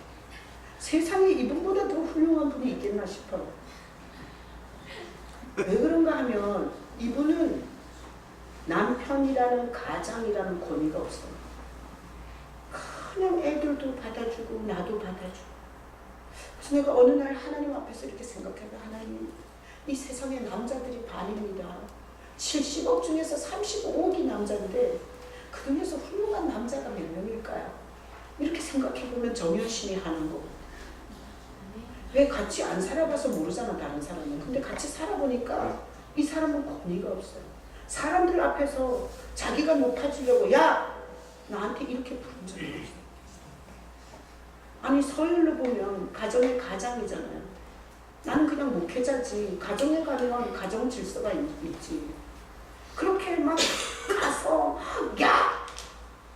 세상에 이분보다 더 훌륭한 분이 있겠나 싶어요. 왜 그런가 하면 이분은 남편이라는 가장이라는 권위가 없어요. 그냥 애들도 받아주고 나도 받아주고. 그래서 내가 어느 날 하나님 앞에서 이렇게 생각해요. 하나님, 이 세상에 남자들이 반입니다. 70억 중에서 35억이 남자인데 그 중에서 훌륭한 남자가 몇 명일까요? 이렇게 생각해보면 정현신이 하는 거. 왜 같이 안 살아봐서 모르잖아, 다른 사람은. 근데 같이 살아보니까 이 사람은 권위가 없어요. 사람들 앞에서 자기가 높아지려고, 야! 나한테 이렇게 부른 적이 없어요. 아니, 서열로 보면 가정의 가장이잖아요. 나는 그냥 목회자지. 가정에 가면 가정 질서가 있지. 그렇게 막 가서, 야!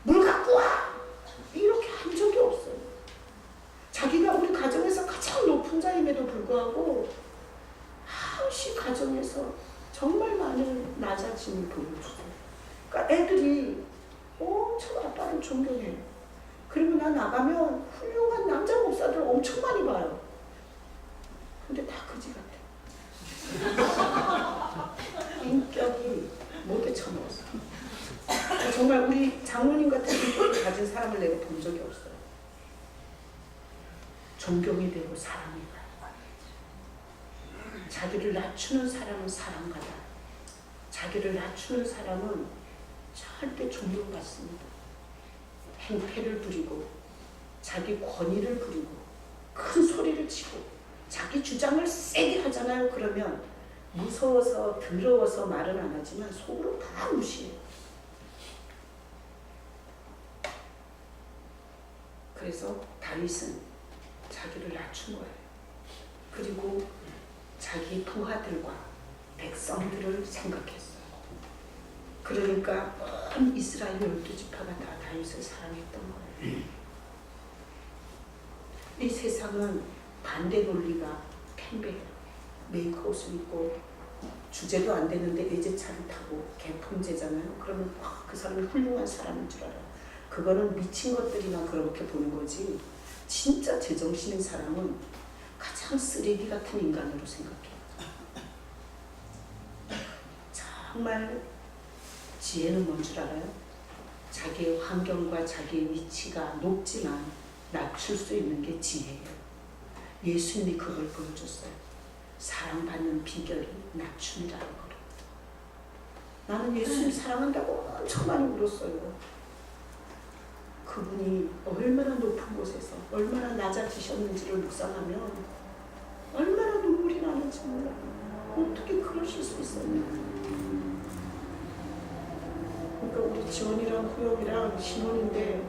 물 갖고 와! 이렇게 한 적이 없어요. 자기가 우리 가정에서 가장 높은 자임에도 불구하고 항시 가정에서 정말 많은 낮아짐을 보여주세요. 그러니까 애들이 엄청 아빠를 존경해요. 그리고 나 나가면 훌륭한 남자 목사들 엄청 많이 봐요. 근데 다 그지 같아. 인격이 못에 쳐넣었어. 정말 우리 장모님 같은 인격을 가진 사람을 내가 본 적이 없어요. 존경이 되고 사랑이 가요. 자기를 낮추는 사람은 사랑받아요. 자기를 낮추는 사람은 절대 존경받습니다. 행패를 부리고 자기 권위를 부리고 큰 소리를 치고 자기 주장을 세게 하잖아요. 그러면 무서워서 더러워서 말은 안 하지만 속으로 다 무시해요. 그래서 다윗은 자기를 낮춘 거예요. 그리고 자기 부하들과 백성들을 생각했어요. 그러니까 온 이스라엘 12지파가 다 다윗을 사랑했던 거예요. 이 세상은 반대 논리가 팽배해요. 메이크업을 입고 주제도 안 되는데 외제차를 타고 개통제잖아요. 그러면 그 사람이 훌륭한 사람인 줄 알아요. 그거는 미친 것들이나 그렇게 보는 거지, 진짜 제정신인 사람은 가장 쓰레기 같은 인간으로 생각해요. 정말 지혜는 뭔 줄 알아요? 자기의 환경과 자기의 위치가 높지만 낮출 수 있는 게 지혜예요. 예수님이 그걸 보여줬어요. 사랑받는 비결이 낮춤이라는 거를. 나는 예수님 사랑한다고 엄청 많이 울었어요. 그분이 얼마나 높은 곳에서 얼마나 낮아지셨는지를 묵상하면 얼마나 눈물이 나는지 몰라요. 어떻게 그러실 수 있었나. 그러니까 우리 지원이랑 호영이랑 신혼인데,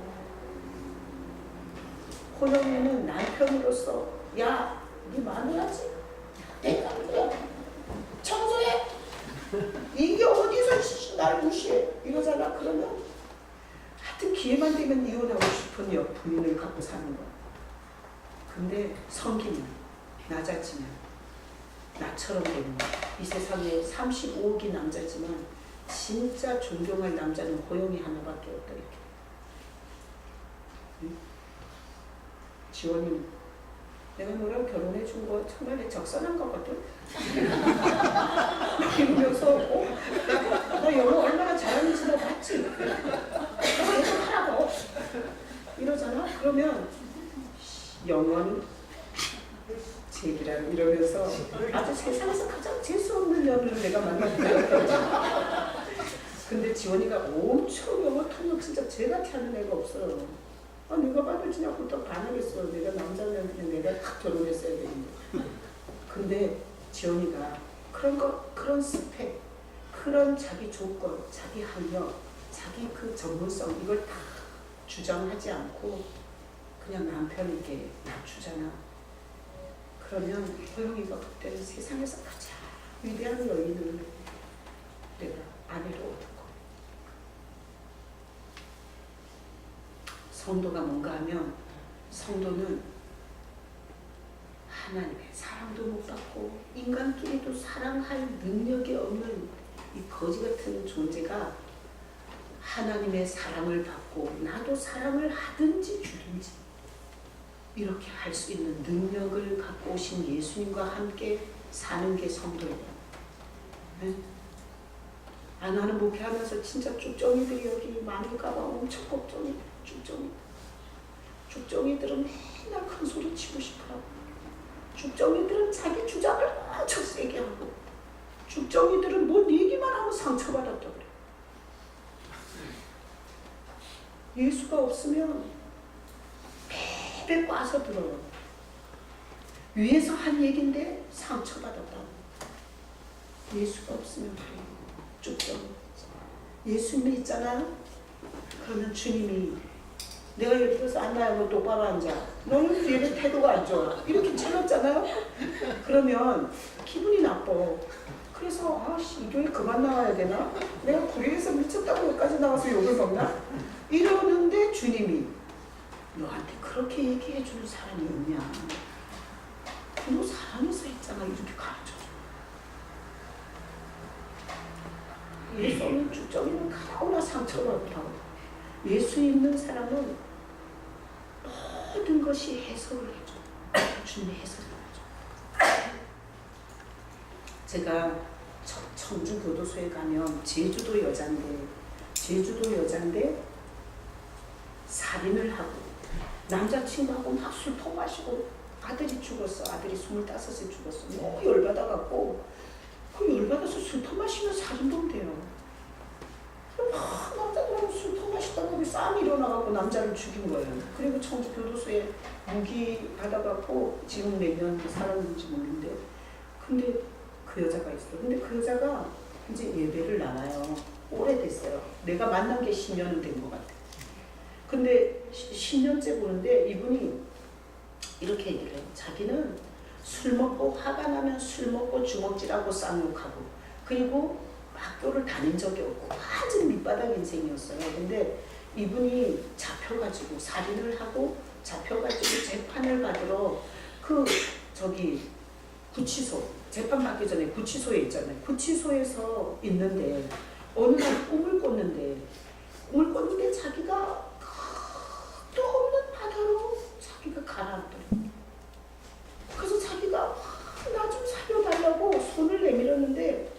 호영이는 남편으로서 야, 네 마누라지? 내가 그래. 청소해. 이게 어디서 나를 무시해? 이러잖아. 그러면 하여튼 기회만 되면 이혼하고 싶은 부인을 갖고 사는 거야. 근데 성기면, 낮아지면 나처럼 되는 거야. 이 세상에 35억이 남자지만 진짜 존경할 남자는 호영이 하나밖에 없다 이렇게. 응? 지원이 내가 너랑 결혼해 준 거 정말 적선한 거거든. 이러면서 나 영어 얼마나 잘하는지 너 봤지? 계속 하라고 이러잖아. 그러면 영원 제기라고 이러면서 아주 세상에서 가장 재수 없는 연우를 내가 만났다. 근데 지원이가 엄청 영어 통역 진짜 쟤같이 하는 애가 없어요. 내가 봐도 진짜 부터 반하겠어. 내가 남자면 그냥 내가 딱 결혼했어야 되는데. 근데 지원이가 그런 스펙, 그런 자기 조건, 자기 학력, 자기 그 전문성 이걸 다 주장하지 않고 그냥 남편에게 주잖아. 그러면 호영이가 그때는 세상에서 가장 위대한 여인을 내가 아내로 얻은 거. 성도가 뭔가 하면 성도는 하나님의 사랑도 못 받고 인간끼리도 사랑할 능력이 없는 이 거지 같은 존재가 하나님의 사랑을 받고 나도 사랑을 하든지 주든지 이렇게 할 수 있는 능력을 갖고 오신 예수님과 함께 사는 게 성도예요. 네? 나는 목회하면서 진짜 쭉정이들이 여기 많을까봐 엄청 걱정이. 쭉정이들은 맨날 큰 소리 치고 싶어하고, 쭉정이들은 자기 주장을 엄청 세게 하고, 쭉정이들은 뭔 얘기만 하고 상처받았다 그래. 예수가 없으면 배배 꽈서 들어요. 위에서 한 얘긴데 상처받았다. 예수가 없으면 그래요. 쭉정이. 예수님이 있잖아요. 그러면 주님이 내가 예를 들어서 안나야 너 똑바로 앉아. 너는 얘네 태도가 안 좋아. 이렇게 쳐놨잖아요. 그러면 기분이 나빠. 그래서 아씨 이 교회 그만 나와야 되나? 내가 구리에서 미쳤다고 여기까지 나와서 욕을 먹나? 이러는데 주님이 너한테 그렇게 얘기해 주는 사람이 있냐? 너 사랑해서 했잖아. 이렇게 가르쳐줘. 예수는 쭉정이는 가다오나 상처가 없다고. 예수 있는 사람은 모든 것이 해석을 해줘. 주님의 해석을 해줘. 제가 청주 교도소에 가면 제주도 여잔데 살인을 하고 남자친구하고 막 술 퍼마시고 아들이 죽었어. 아들이 25에 죽었어. 너무 열받아갖고 그 열받아서 술 퍼마시면 살인범 돼요. 남자들하고 술 퍼마시다가 싸움이 일어나갖고 남자를 죽인 거예요. 그리고 청주 교도소에 무기 받아갖고 지금 몇 년 살았는지 모르는데 근데 그 여자가 있어. 근데 그 여자가 이제 예배를 나와요. 오래됐어요. 내가 만난 게 10년은 된 것 같아. 근데 10년째 보는데 이분이 이렇게 얘기를 해요. 자기는 술 먹고 화가 나면 술 먹고 주먹질하고 쌍욕하고 그리고 학교를 다닌 적이 없고 완전 밑바닥 인생이었어요. 근데 이분이 잡혀가지고 살인을 하고 잡혀가지고 재판을 받으러 구치소 재판 받기 전에 구치소에 있잖아요. 구치소에서 있는데 어느 날 꿈을 꿨는데 자기가 끝도 없는 바다로 자기가 가라앉더래요. 그래서 자기가 나 좀 살려달라고 손을 내밀었는데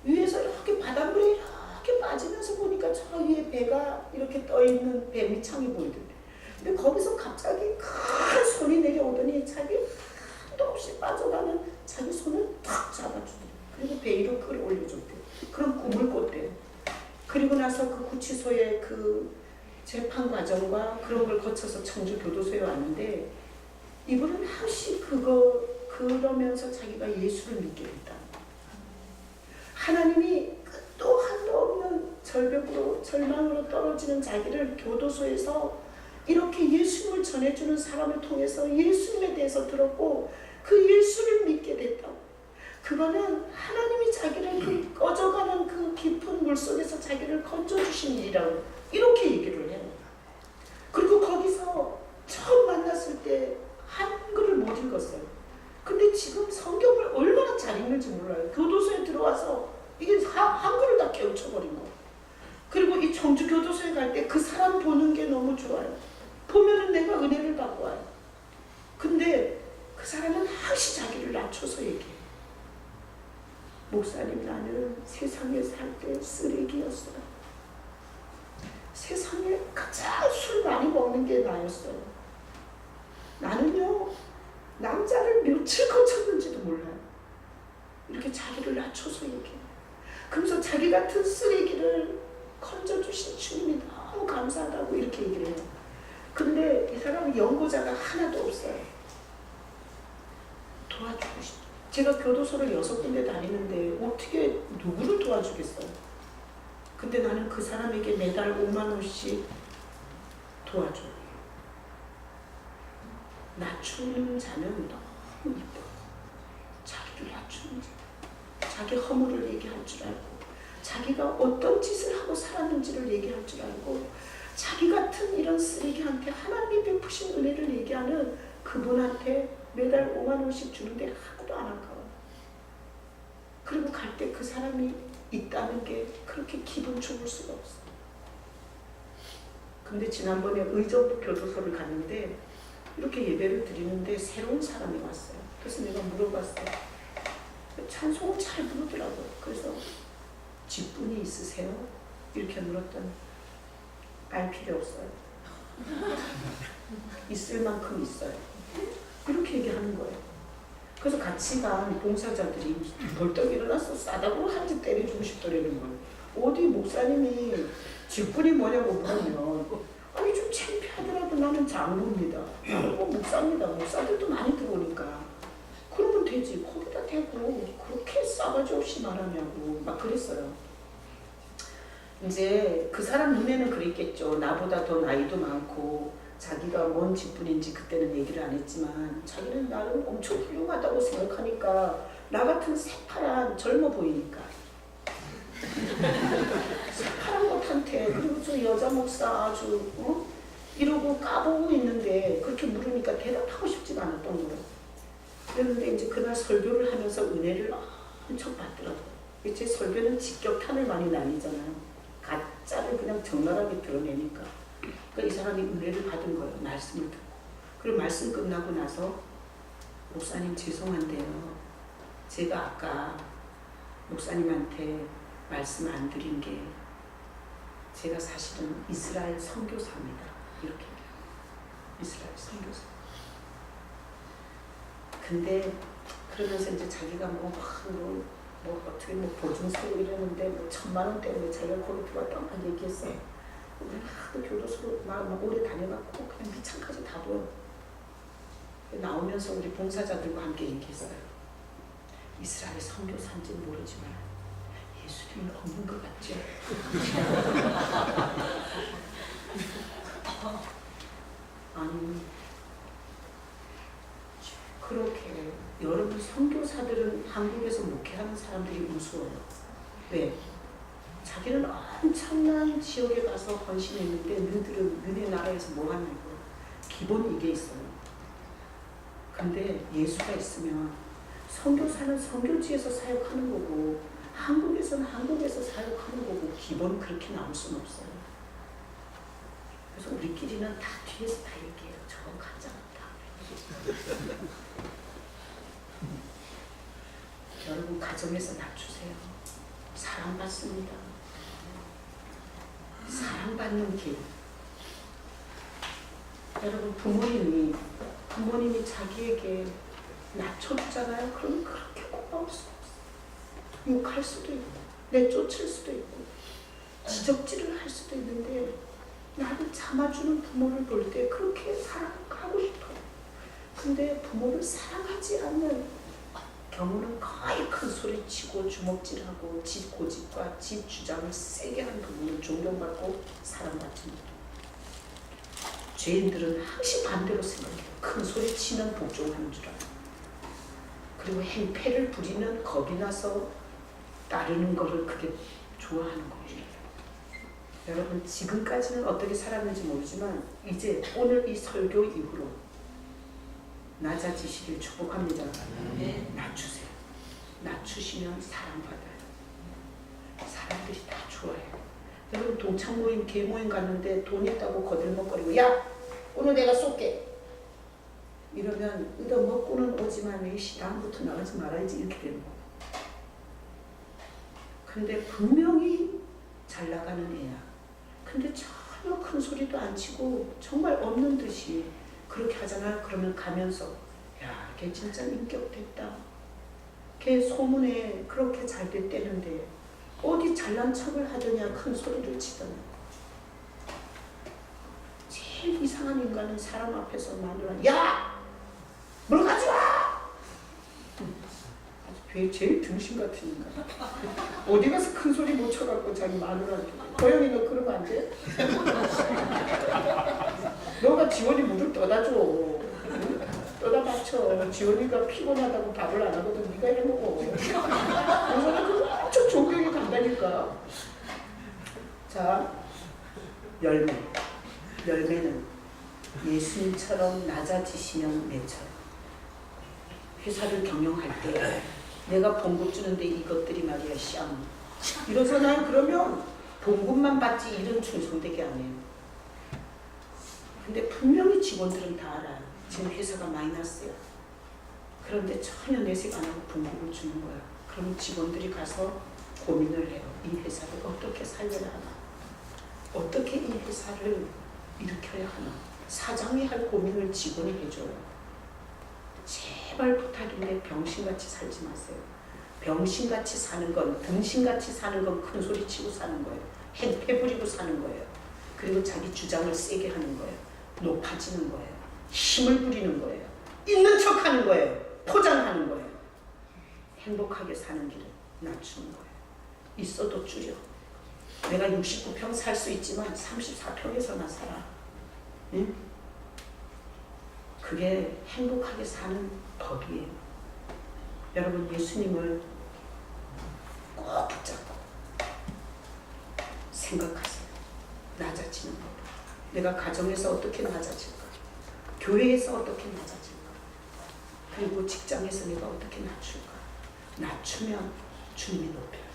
위에서 이렇게 바닷물에 이렇게 빠지면서 보니까 저 위에 배가 이렇게 떠있는 배 밑창이 보이던데 근데 거기서 갑자기 큰 손이 내려오더니 자기 한도 없이 빠져가는 자기 손을 탁 잡아주더래요. 그리고 배 위로 끌어올려줬대요. 그런 꿈을 꿨대요. 그리고 나서 그 구치소의 그 재판 과정과 그런 걸 거쳐서 청주 교도소에 왔는데 이분은 항시 그러면서 자기가 예수를 믿게 됐다. 하나님이 끝도 한도 없는 절벽으로 절망으로 떨어지는 자기를 교도소에서 이렇게 예수님을 전해주는 사람을 통해서 예수님에 대해서 들었고 그 예수를 믿게 됐다고. 그거는 하나님이 자기를 그 꺼져가는 그 깊은 물속에서 자기를 건져주신 일이라고 이렇게 얘기를 해요. 그리고 거기서 처음 만났을 때 한글을 못 읽었어요. 근데 지금 성경을 얼마나 잘 읽는지 몰라요. 교도소에 들어와서 이게 한글을 다 깨우쳐버린 청주 교도소에 갈 때 그 사람 보는 게 너무 좋아요. 보면은 내가 은혜를 받고 와요. 근데 그 사람은 항시 자기를 낮춰서 얘기해. 목사님, 나는 세상에 살 때 쓰레기였어요. 세상에 가장 술 많이 먹는 게 나였어요. 나는요, 남자를 며칠 거쳤는지도 몰라요. 이렇게 자기를 낮춰서 얘기해. 그러면서 자기 같은 쓰레기를 건져주신 주님이 너무 감사하다고 이렇게 얘기를 해요. 근데 이 사람은 연고자가 하나도 없어요. 도와주고 싶어. 제가 교도소를 6군데 다니는데 어떻게 누구를 도와주겠어요? 근데 나는 그 사람에게 매달 5만 원씩 도와줘요. 낮추는 자는 너무 이뻐. 자기를 낮추는 자. 자기 허물을 얘기할 줄 알고, 자기가 어떤 짓을 하고 살았는지를 얘기할 줄 알고, 자기 같은 이런 쓰레기한테 하나님이 베푸신 은혜를 얘기하는 그분한테 매달 5만 원씩 주는데 하나도 안 아까워. 그리고 갈 때 그 사람이 있다는 게 그렇게 기분 좋을 수가 없어. 근데 지난번에 의정부 교도소를 갔는데 이렇게 예배를 드리는데 새로운 사람이 왔어요. 그래서 내가 물어봤어요. 찬송을 잘 부르더라고요. 그래서 직분이 있으세요? 이렇게 물었더니 알 필요 없어요. 있을 만큼 있어요. 이렇게 얘기하는 거예요. 그래서 같이 간 봉사자들이 벌떡 일어나서 싸다고 한 대 때려주고 싶더라는 거예요. 어디 목사님이 직분이 뭐냐고 물으면 아니 좀 창피하더라도 나는 장로입니다. 나는 뭐 목사입니다. 목사들도 많이 들어오니까 그러면 되지. 거기다 대고 그렇게 싸가지 없이 말하냐고 막 그랬어요. 이제 그 사람 눈에는 그랬겠죠. 나보다 더 나이도 많고 자기가 뭔 직분인지 그때는 얘기를 안 했지만 자기는 나름 엄청 훌륭하다고 생각하니까 나 같은 새파란 젊어 보이니까 새파란 것한테 그리고 저 여자 목사 아주 이러고 까보고 있는데 그렇게 물으니까 대답하고 싶지가 않았던 거예요. 그런데 이제 그날 설교를 하면서 은혜를 엄청 받더라고요. 제 설교는 직격탄을 많이 날리잖아요. 가짜를 그냥 적나라하게 드러내니까. 그러니까 이 사람이 은혜를 받은 거예요. 말씀을 듣고. 그리고 말씀 끝나고 나서 목사님 죄송한데요. 제가 아까 목사님한테 말씀 안 드린 게 제가 사실은 이스라엘 선교사입니다. 이렇게 이스라엘 선교사. 근데 그러면서 이제 자기가 뭐 어떻게 보증서고 이러는데 뭐 1,000만 원 때문에 자기가 거기 들어왔다고 막 얘기했어요. 우리 하도 교도소 막 오래 다녀갖고 그냥 미창까지 다 보여. 나오면서 우리 봉사자들과 함께 얘기했어요. 이스라엘 선교사인지는 모르지만 예수님을 없는 것 같죠? 아니 그렇게 여러분 선교사들은 한국에서 목회하는 사람들이 무서워요. 왜? 자기는 엄청난 지역에 가서 헌신했는데 너희들은 너네 나라에서 뭐 하냐고. 기본 이게 있어요. 근데 예수가 있으면 선교사는 선교지에서 사역하는 거고 한국에서는 한국에서 사역하는 거고 기본 그렇게 나올 수는 없어요. 그래서 우리끼리는 다 뒤에서 다 얘기해요. 저건 가짜다. 여러분 가정에서 낮추세요. 사랑받습니다. 사랑받는 길. 여러분 부모님이 자기에게 낮춰주잖아요. 그러면 그렇게 고마울 수 없어요. 욕할 수도 있고 내쫓을 수도 있고 지적질을 할 수도 있는데 나를 참아주는 부모를 볼 때 그렇게 사랑하고 싶어요. 근데 부모를 사랑하지 않는 경우는 거의 큰 소리 치고 주먹질하고 지 고집과 지 주장을 세게 하는 부분은 존경받고 사랑받지 못해요. 죄인들은 항상 반대로 생각해요. 큰 소리 치는 복종하는 줄 알아요. 그리고 행패를 부리는 겁이 나서 따르는 것을 그게 좋아하는 거예요. 여러분 지금까지는 어떻게 살았는지 모르지만 이제 오늘 이 설교 이후로 낮아지시길 축복합니다. 낮추세요. 낮추시면 사랑받아요. 사람들이 다 좋아해요. 여러분 동창 모임, 개 모임 갔는데 돈 있다고 거들먹거리고 야! 오늘 내가 쏠게! 이러면 얻어먹고는 오지만 이씨 다음부터 나가지 말아야지 이렇게 되는 거예요. 근데 분명히 잘 나가는 애야. 근데 전혀 큰 소리도 안 치고 정말 없는 듯이 그렇게 하잖아. 그러면 가면서 야, 걔 진짜 인격 됐다. 걔 소문에 그렇게 잘 됐대는데 어디 잘난 척을 하더냐 큰 소리를 치더냐. 제일 이상한 인간은 사람 앞에서 마누라 야! 뭘 가져와! 제일 등신 같은 인간. 어디 가서 큰 소리 못 쳐갖고 자기 마누라한테 고영이 너 그러면 안 돼? 너가 지원이 물을 떠다 줘. 응? 떠다 맞춰. 지원이가 피곤하다고 밥을 안 하거든. 네가 해먹어. 그래서 그 엄청 존경이 간다니까. 자, 열매. 열매는 예수님처럼 낮아지시면 매처럼. 회사를 경영할 때 내가 봉급 주는데 이것들이 말이야 쌍 이러잖아요. 그러면 봉급만 받지 일은 충성되게 안 해요. 근데 분명히 직원들은 다 알아요. 지금 회사가 마이너스야. 그런데 전혀 내색 안 하고 봉급을 주는 거야. 그럼 직원들이 가서 고민을 해요. 이 회사를 어떻게 살려야 하나, 어떻게 이 회사를 일으켜야 하나. 사장이 할 고민을 직원이 해줘요. 제발 부탁인데 병신같이 살지 마세요. 병신같이 사는 건, 등신같이 사는 건 큰 소리 치고 사는 거예요. 행패 부리고 사는 거예요. 그리고 자기 주장을 세게 하는 거예요. 높아지는 거예요. 힘을 부리는 거예요. 있는 척 하는 거예요. 포장하는 거예요. 행복하게 사는 길을 낮추는 거예요. 있어도 줄여. 내가 69평 살 수 있지만 34평에서나 살아. 응? 그게 행복하게 사는 법이에요. 여러분 예수님을 꼭 붙잡고 생각하세요. 낮아지는 법. 내가 가정에서 어떻게 낮아질까? 교회에서 어떻게 낮아질까? 그리고 직장에서 내가 어떻게 낮출까? 낮추면 주님이 높여요.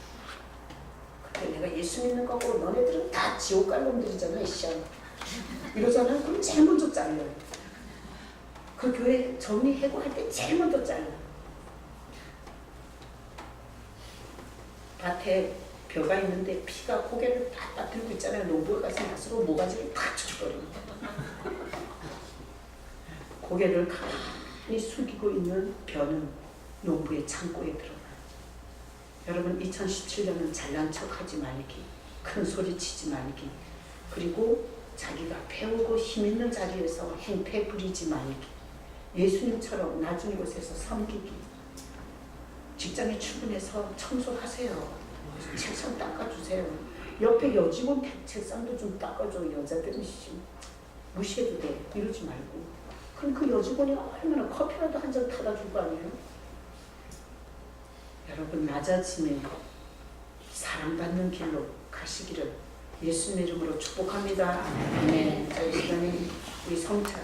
근데 내가 예수 믿는 거고 너네들은 다 지옥 갈 놈들이잖아 이씨야. 이러잖아요. 그럼 제일 먼저 잘려요. 그 교회 정리해고 할 때 제일 먼저 잘라. 밭에 벼가 있는데 피가 고개를 딱 들고 있잖아요. 농부가 가서 낫으로 모가지를 탁 쳐버리는 거예요. 고개를 가만히 숙이고 있는 벼는 농부의 창고에 들어가요. 여러분 2017년은 잘난 척하지 말기, 큰 소리 치지 말기, 그리고 자기가 배우고 힘 있는 자리에서 행패 부리지 말기, 예수님처럼 낮은 곳에서 섬기기. 직장에 출근해서 청소하세요. 책상 닦아주세요. 옆에 여직원 책상도 좀 닦아줘. 여자들은 무시해도 돼. 이러지 말고. 그럼 그 여직원이 얼마나 커피라도 한 잔 타다 줄 거 아니에요? 여러분 낮아지면 사랑받는 길로 가시기를 예수님 이름으로 축복합니다. 아멘. 자, 이 시간에 우리 성찬